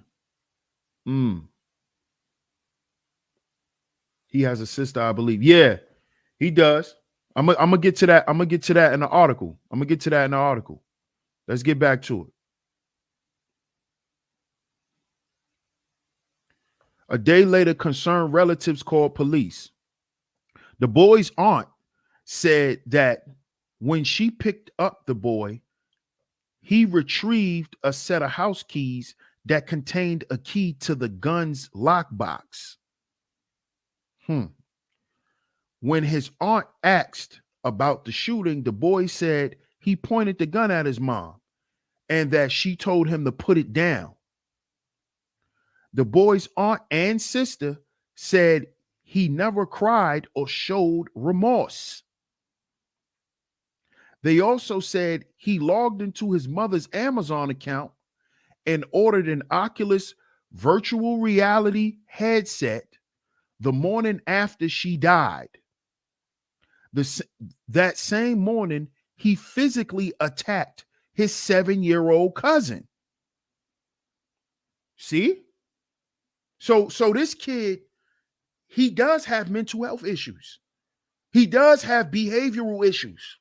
He has a sister, I believe. Yeah, he does. I'm gonna get to that. I'm gonna get to that in the article. Let's get back to it. A day later, concerned relatives called police. The boy's aunt said that when she picked up the boy, he retrieved a set of house keys that contained a key to the gun's lockbox. When his aunt asked about the shooting, the boy said he pointed the gun at his mom and that she told him to put it down. The boy's aunt and sister said he never cried or showed remorse. They also said he logged into his mother's Amazon account and ordered an Oculus virtual reality headset the morning after she died. That same morning, he physically attacked his 7-year-old cousin. See? So this kid, he does have mental health issues. He does have behavioral issues.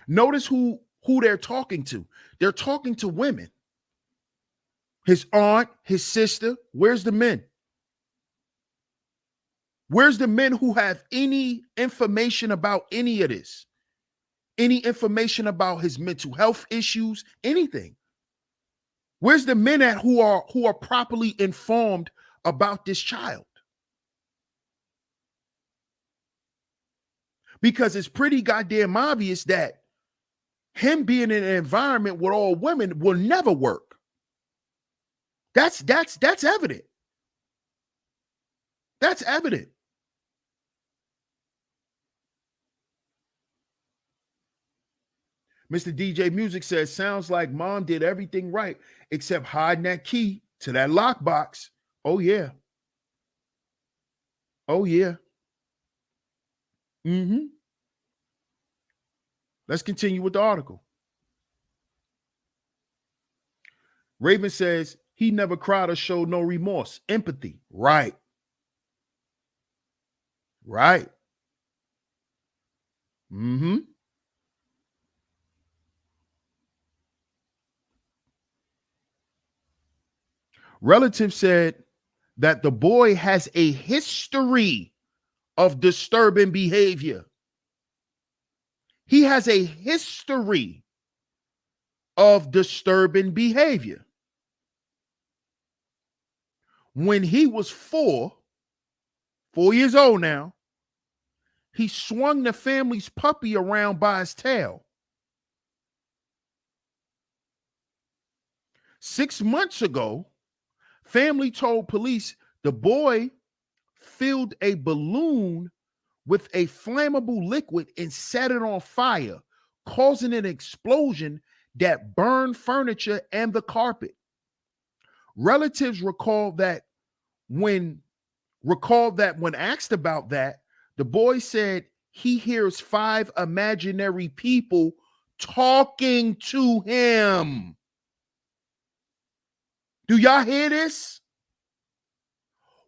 Notice who they're talking to. They're talking to women. His aunt, his sister. Where's the men? Where's the men who have any information about any of this? Any information about his mental health issues? Anything? Where's the men at who are properly informed about this child? Because it's pretty goddamn obvious that him being in an environment with all women will never work. That's evident. That's evident. Mr. DJ Music says, sounds like mom did everything right except hiding that key to that lockbox. Oh, yeah. Oh, yeah. Mm-hmm. Let's continue with the article. Raven says, he never cried or showed no remorse. Empathy. Right. Right. Mm-hmm. Relatives said that the boy has a history of disturbing behavior. He has a history of disturbing behavior. When he was 4 years old now, he swung the family's puppy around by his tail. 6 months ago, family told police the boy filled a balloon with a flammable liquid and set it on fire, causing an explosion that burned furniture and the carpet. Relatives recalled that when asked about that, the boy said he hears 5 imaginary people talking to him. Do y'all hear this?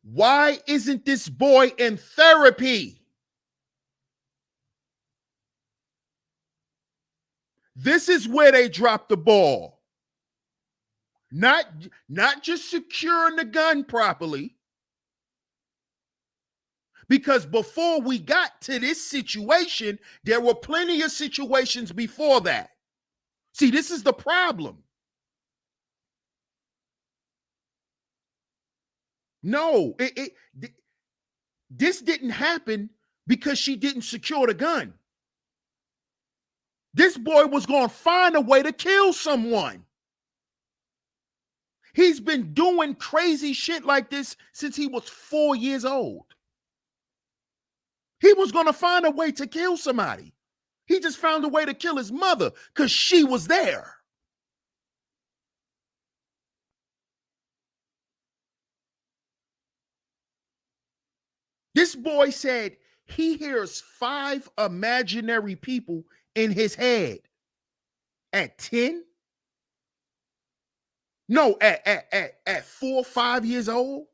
Why isn't this boy in therapy? This is where they dropped the ball. Not just securing the gun properly. Because before we got to this situation, there were plenty of situations before that. See, this is the problem. No, this didn't happen because she didn't secure the gun. This boy was going to find a way to kill someone. He's been doing crazy shit like this since he was 4 years old. He was going to find a way to kill somebody. He just found a way to kill his mother because she was there. This boy said he hears 5 imaginary people in his head at 10. No, at 4 or 5 years old.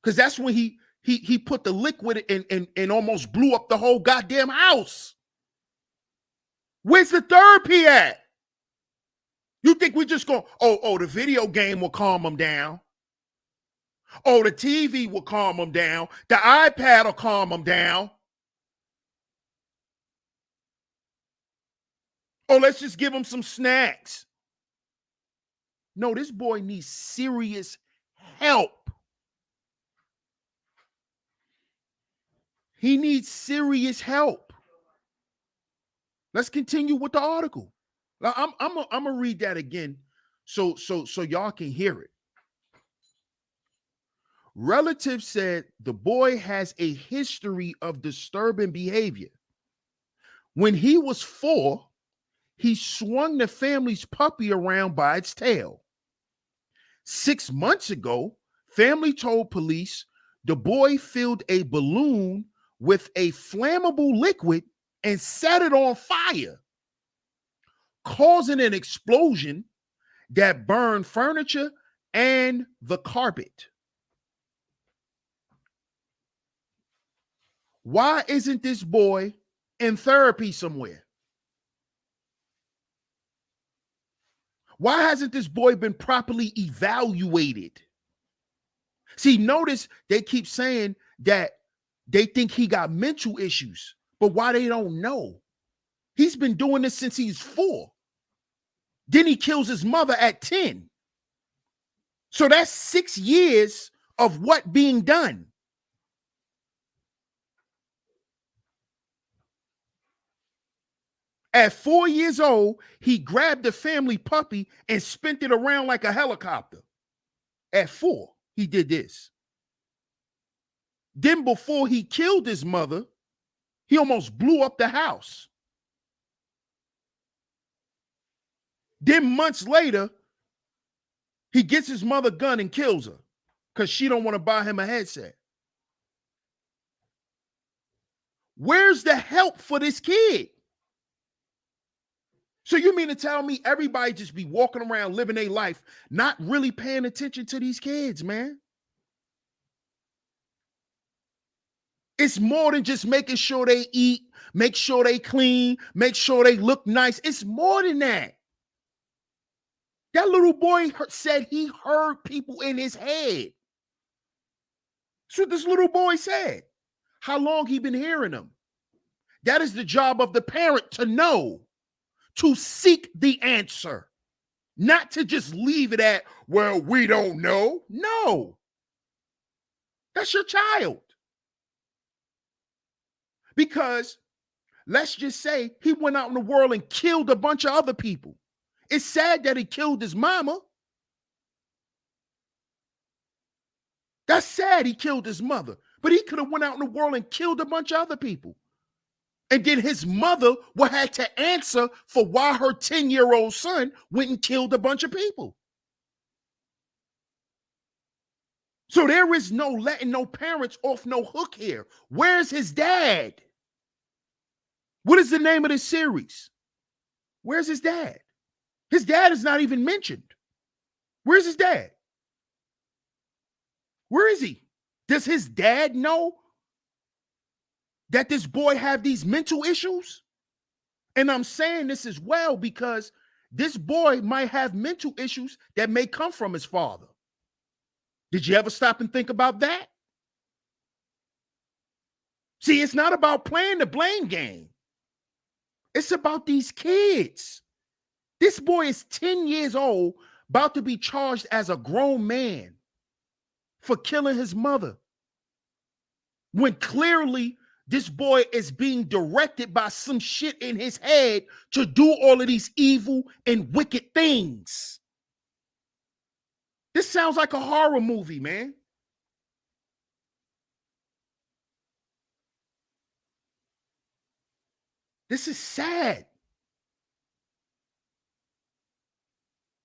Because that's when he put the liquid and almost blew up the whole goddamn house. Where's the therapy at? You think we just go, the video game will calm him down. Oh, the TV will calm him down. The iPad will calm him down. Oh, let's just give him some snacks. No, this boy needs serious help. He needs serious help. Let's continue with the article. I'm gonna read that again so y'all can hear it. Relatives said the boy has a history of disturbing behavior. When he was 4, he swung the family's puppy around by its tail. 6 months ago, family told police the boy filled a balloon with a flammable liquid and set it on fire, causing an explosion that burned furniture and the carpet. Why isn't this boy in therapy somewhere? Why hasn't this boy been properly evaluated? See, notice they keep saying that they think he got mental issues, but why they don't know? He's been doing this since he's 4. Then he kills his mother at 10. So that's 6 years of what being done. At 4 years old, he grabbed the family puppy and spent it around like a helicopter. At 4, he did this. Then before he killed his mother, he almost blew up the house. Then months later, he gets his mother gun and kills her because she don't want to buy him a headset. Where's the help for this kid? So you mean to tell me everybody just be walking around living their life, not really paying attention to these kids, man? It's more than just making sure they eat, make sure they clean, make sure they look nice. It's more than that. That little boy said he heard people in his head. That's what this little boy said. How long he been hearing them. That is the job of the parent to know, to seek the answer, not to just leave it at, well, we don't know. No, that's your child. Because let's just say he went out in the world and killed a bunch of other people. It's sad that he killed his mama. That's sad he killed his mother, but he could have went out in the world and killed a bunch of other people. And then his mother would have to answer for why her 10-year-old son went and killed a bunch of people. So there is no letting no parents off no hook here. Where's his dad? What is the name of this series? Where's his dad? His dad is not even mentioned. Where's his dad? Where is he? Does his dad know that this boy have these mental issues? And I'm saying this as well because this boy might have mental issues that may come from his father. Did you ever stop and think about that? See, it's not about playing the blame game. It's about these kids. This boy is 10 years old, about to be charged as a grown man for killing his mother. When clearly this boy is being directed by some shit in his head to do all of these evil and wicked things. This sounds like a horror movie, man. This is sad.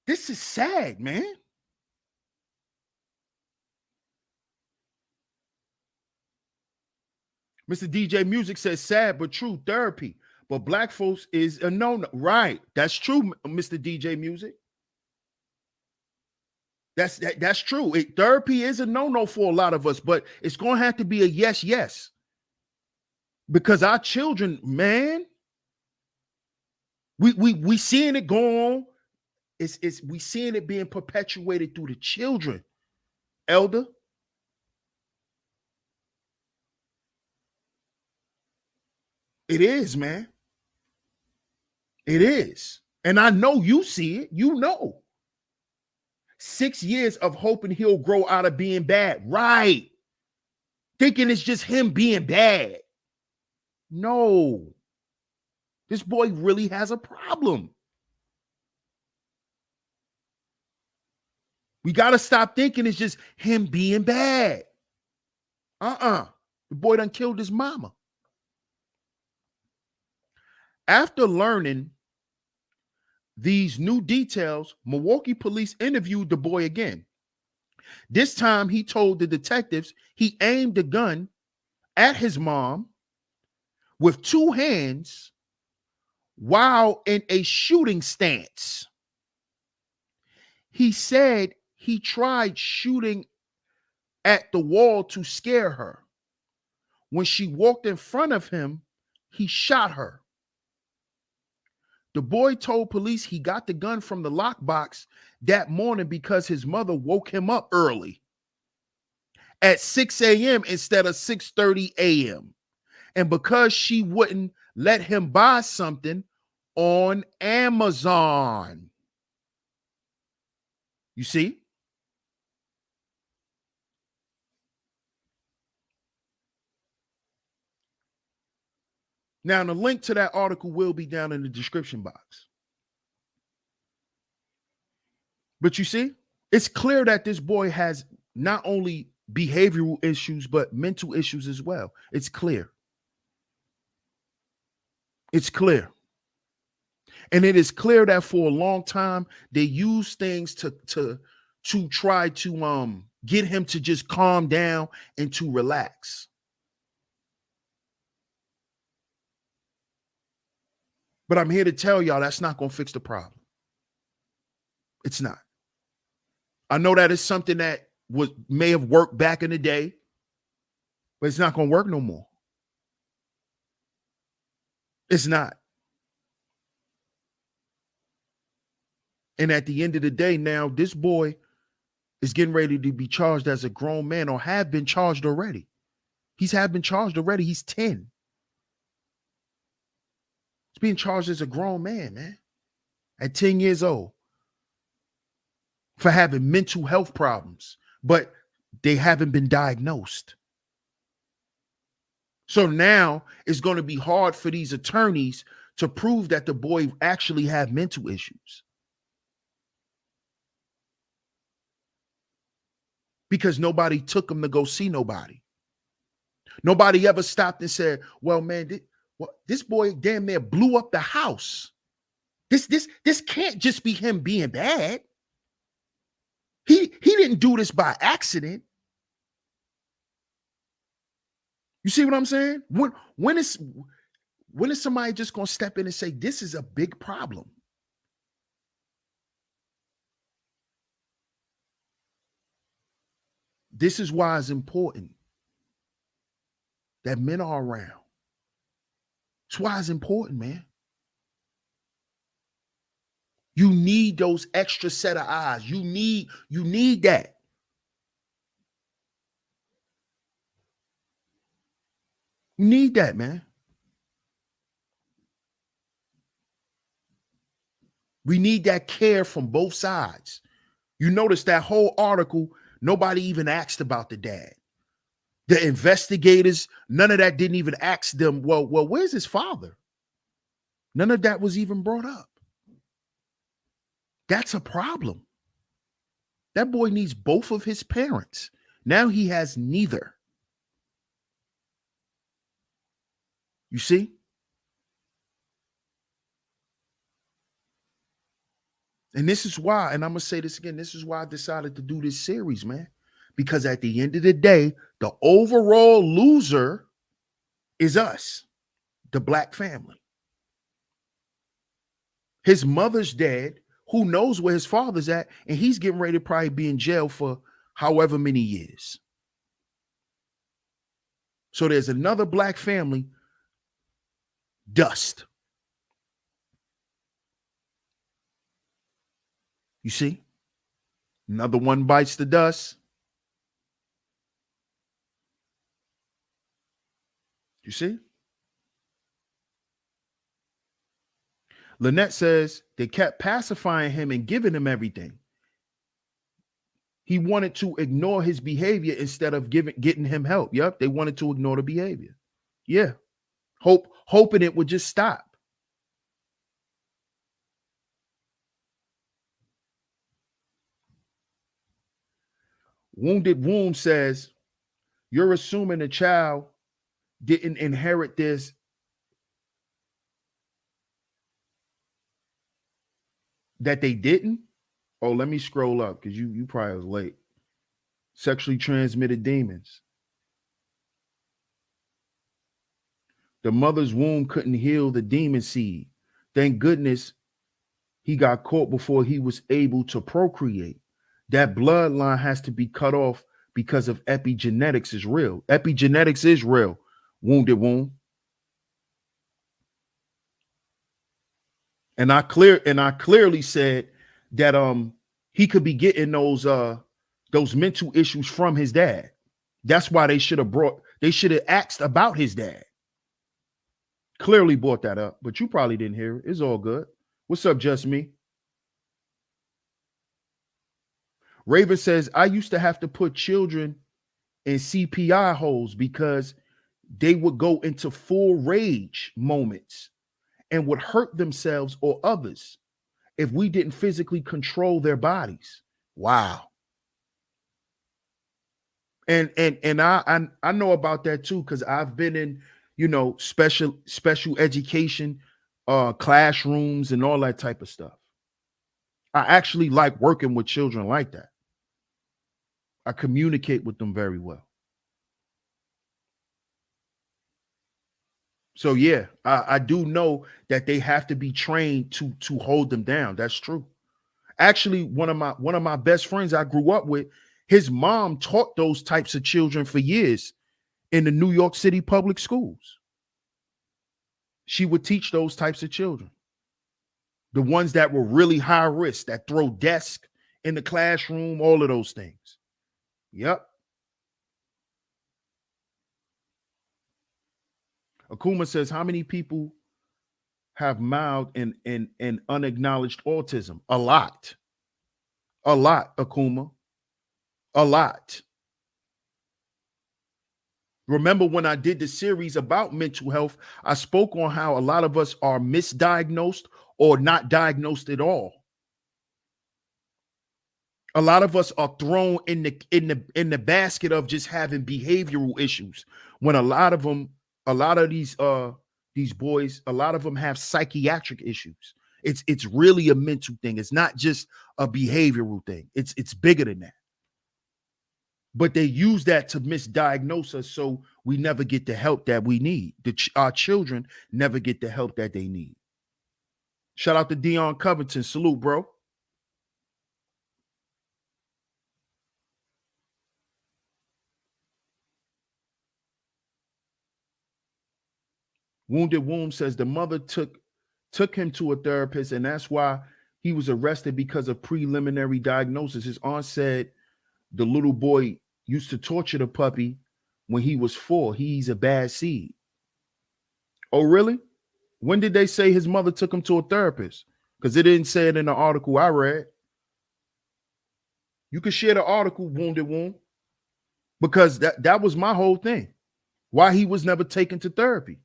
This is sad, man. Mr. DJ Music says sad but true therapy. But black folks is a no-no. Right. That's true, Mr. DJ Music. That's true. Therapy is a no-no for a lot of us, but it's going to have to be a yes, yes. Because our children, man, we seeing it go on. We seeing it being perpetuated through the children. Elder. It is, man. It is. And I know you see it. You know. 6 years of hoping he'll grow out of being bad. Right. Thinking it's just him being bad. No. This boy really has a problem. We got to stop thinking it's just him being bad. The boy done killed his mama. After learning these new details, Milwaukee police interviewed the boy again. This time he told the detectives he aimed the gun at his mom with two hands while in a shooting stance. He said he tried shooting at the wall to scare her. When she walked in front of him, he shot her. The boy told police he got the gun from the lockbox that morning because his mother woke him up early at 6 a.m. instead of 6:30 a.m. And because she wouldn't let him buy something on Amazon. You see? Now, the link to that article will be down in the description box. But you see, it's clear that this boy has not only behavioral issues, but mental issues as well. It's clear. It's clear. And it is clear that for a long time, they use things to try to get him to just calm down and to relax. But I'm here to tell y'all that's not going to fix the problem. It's not. I know that is something that may have worked back in the day, but it's not going to work no more. It's not. And at the end of the day, now this boy is getting ready to be charged as a grown man, or have been charged already. He's been charged already. He's 10. He's being charged as a grown man, at 10 years old, for having mental health problems, but they haven't been diagnosed. So now it's going to be hard for these attorneys to prove that the boy actually had mental issues, because nobody took him to go see nobody. Nobody ever stopped and said, well, man, this boy damn near blew up the house. This can't just be him being bad. He didn't do this by accident. You see what I'm saying? When is somebody just going to step in and say, this is a big problem? This is why it's important that men are around. That's why it's important, man. You need those extra set of eyes. You need that. You need that, man. We need that care from both sides. You notice that whole article, nobody even asked about the dad. The investigators, none of that didn't even ask them, well, where's his father? None of that was even brought up. That's a problem. That boy needs both of his parents. Now he has neither. You see? And this is why, and I'm going to say this again, this is why I decided to do this series, man. Because at the end of the day, the overall loser is us, the black family. His mother's dead. Who knows where his father's at? And he's getting ready to probably be in jail for however many years. So there's another black family, dust. You see? Another one bites the dust. You see? Lynette says they kept pacifying him and giving him everything. He wanted to ignore his behavior instead of getting him help. Yep, they wanted to ignore the behavior. Yeah. Hoping it would just stop. Wounded Wound says, you're assuming the child didn't inherit this. That they didn't? Oh, let me scroll up because you probably was late. Sexually transmitted demons. The mother's womb couldn't heal the demon seed. Thank goodness he got caught before he was able to procreate. That bloodline has to be cut off because of epigenetics is real. Epigenetics is real. Wounded Wound. And I clearly said that he could be getting those mental issues from his dad. That's why they should have asked about his dad. Clearly brought that up, but you probably didn't hear it. It's all good. What's up, Just Me? Raven says, I used to have to put children in CPI holes because they would go into full rage moments and would hurt themselves or others if we didn't physically control their bodies. Wow. And I know about that too, because I've been in, special education classrooms and all that type of stuff. I actually like working with children like that. I communicate with them very well. So yeah, I do know that they have to be trained to hold them down. That's true. Actually, one of my best friends I grew up with, his mom taught those types of children for years in the New York City public schools. She would teach those types of children. The ones that were really high risk, that throw desk in the classroom, all of those things. Yep. Akuma says, how many people have mild and unacknowledged autism? A lot. A lot, Akuma. A lot. Remember when I did the series about mental health, I spoke on how a lot of us are misdiagnosed or not diagnosed at all. A lot of us are thrown in the basket of just having behavioral issues, when a lot of these boys, a lot of them have psychiatric issues. It's really a mental thing. It's not just a behavioral thing. It's bigger than that. But they use that to misdiagnose us, so we never get the help that we need. Our children never get the help that they need. Shout out to Dion Covington. Salute, bro. Wounded Womb says the mother took him to a therapist, and that's why he was arrested, because of preliminary diagnosis. His aunt said the little boy used to torture the puppy when he was 4. He's a bad seed. Oh, really? When did they say his mother took him to a therapist? Because it didn't say it in the article I read. You could share the article, Wounded Womb, because that was my whole thing. Why he was never taken to therapy.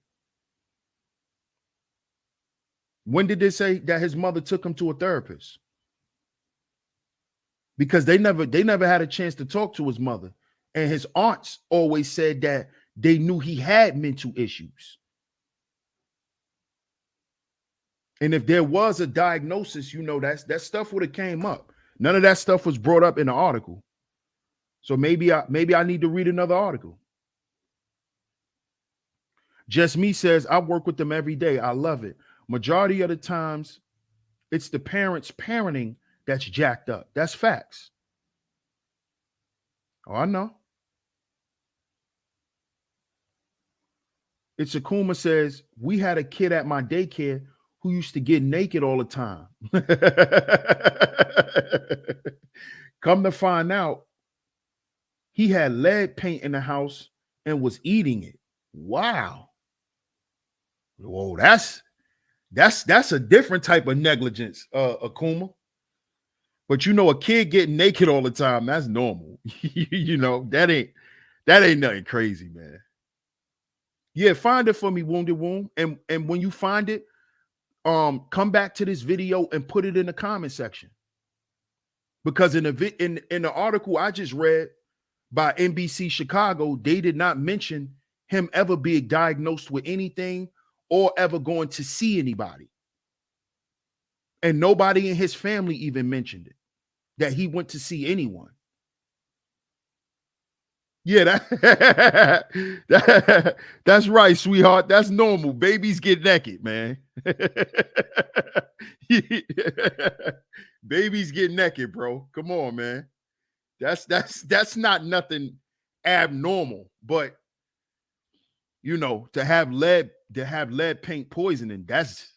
When did they say that his mother took him to a therapist? Because they never had a chance to talk to his mother. And his aunts always said that they knew he had mental issues. And if there was a diagnosis, that stuff would have came up. None of that stuff was brought up in the article. So maybe I need to read another article. Just Me says, I work with them every day. I love it. Majority of the times, it's the parents parenting that's jacked up. That's facts. Oh, I know. It's Akuma says, we had a kid at my daycare who used to get naked all the time. Come to find out, he had lead paint in the house and was eating it. Wow. Whoa, that's a different type of negligence, Akuma. But a kid getting naked all the time, that's normal. That ain't nothing crazy, man. Yeah, find it for me, Wounded Womb. And when you find it, come back to this video and put it in the comment section. Because in the article I just read by NBC Chicago, they did not mention him ever being diagnosed with anything or ever going to see anybody. And nobody in his family even mentioned it, that he went to see anyone. Yeah, that's right, sweetheart. That's normal. Babies get naked, man. Babies get naked, bro. Come on, man. That's not nothing abnormal, but to have lead paint poisoning, that's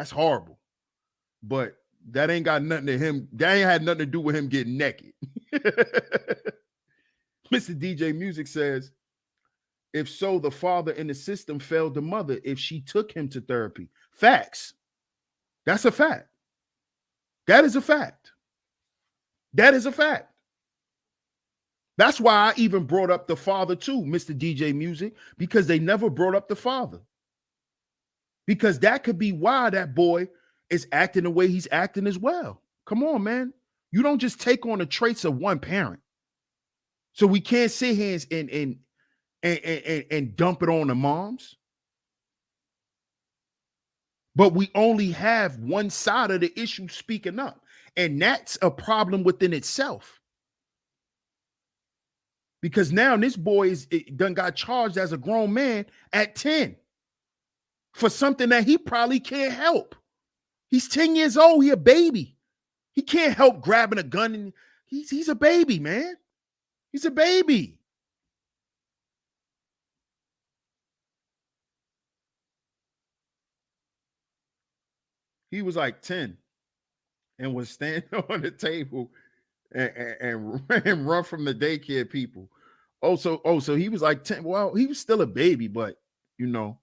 horrible. But that ain't got nothing to him. That ain't had nothing to do with him getting naked. Mr. DJ Music says, if so, the father in the system failed the mother if she took him to therapy. Facts. That's a fact. That is a fact. That is a fact. That's why I even brought up the father too, Mr. DJ Music, because they never brought up the father. Because that could be why that boy is acting the way he's acting as well. Come on, man. You don't just take on the traits of one parent. So we can't sit here and dump it on the moms. But we only have one side of the issue speaking up. And that's a problem within itself. Because now this boy done got charged as a grown man at 10 for something that he probably can't help. He's 10 years old. He a baby. He can't help grabbing a gun. And he's a baby, man. He's a baby. He was like 10 and was standing on the table and run from the daycare people. So he was like 10. Well, he was still a baby, but 10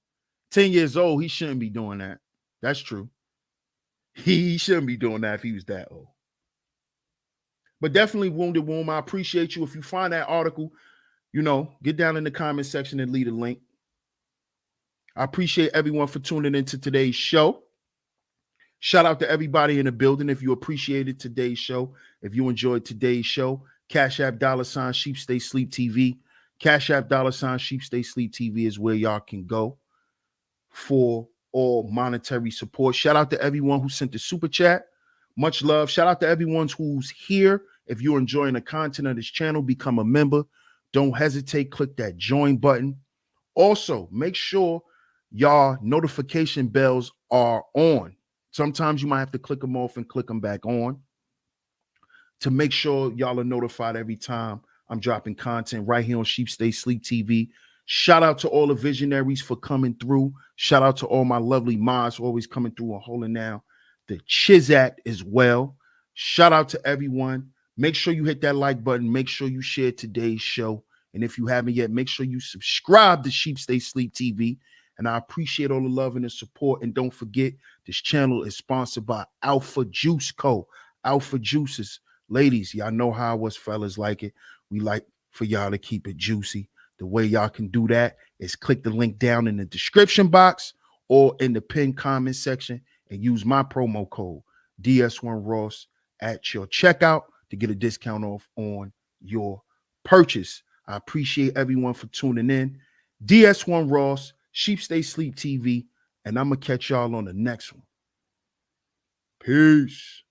years old, he shouldn't be doing that. That's true. He shouldn't be doing that if he was that old. But definitely, Wounded Womb, I appreciate you. If you find that article, get down in the comment section and leave a link. I appreciate everyone for tuning into today's show. Shout out to everybody in the building. If you appreciated today's show, if you enjoyed today's show, Cash App $SheepStaySleepTV. Cash App $SheepStaySleepTV is where y'all can go for all monetary support. Shout out to everyone who sent the super chat. Much love. Shout out to everyone who's here. If you're enjoying the content of this channel, become a member. Don't hesitate. Click that join button. Also, make sure y'all notification bells are on. Sometimes you might have to click them off and click them back on to make sure y'all are notified every time I'm dropping content right here on Sheep Stay Sleep TV. Shout out to all the visionaries for coming through. Shout out to all my lovely mods for always coming through and holding down the Chizat as well. Shout out to everyone. Make sure you hit that like button. Make sure you share today's show. And if you haven't yet, make sure you subscribe to Sheep Stay Sleep TV. And I appreciate all the love and the support. And don't forget, this channel is sponsored by Alpha Juice Co. Alpha Juices. Ladies, y'all know how us fellas like it. We like for y'all to keep it juicy. The way y'all can do that is click the link down in the description box or in the pinned comment section and use my promo code DS1Ross at your checkout to get a discount off on your purchase. I appreciate everyone for tuning in. DS1Ross, Sheep Stay Sleep TV, and I'm going to catch y'all on the next one. Peace.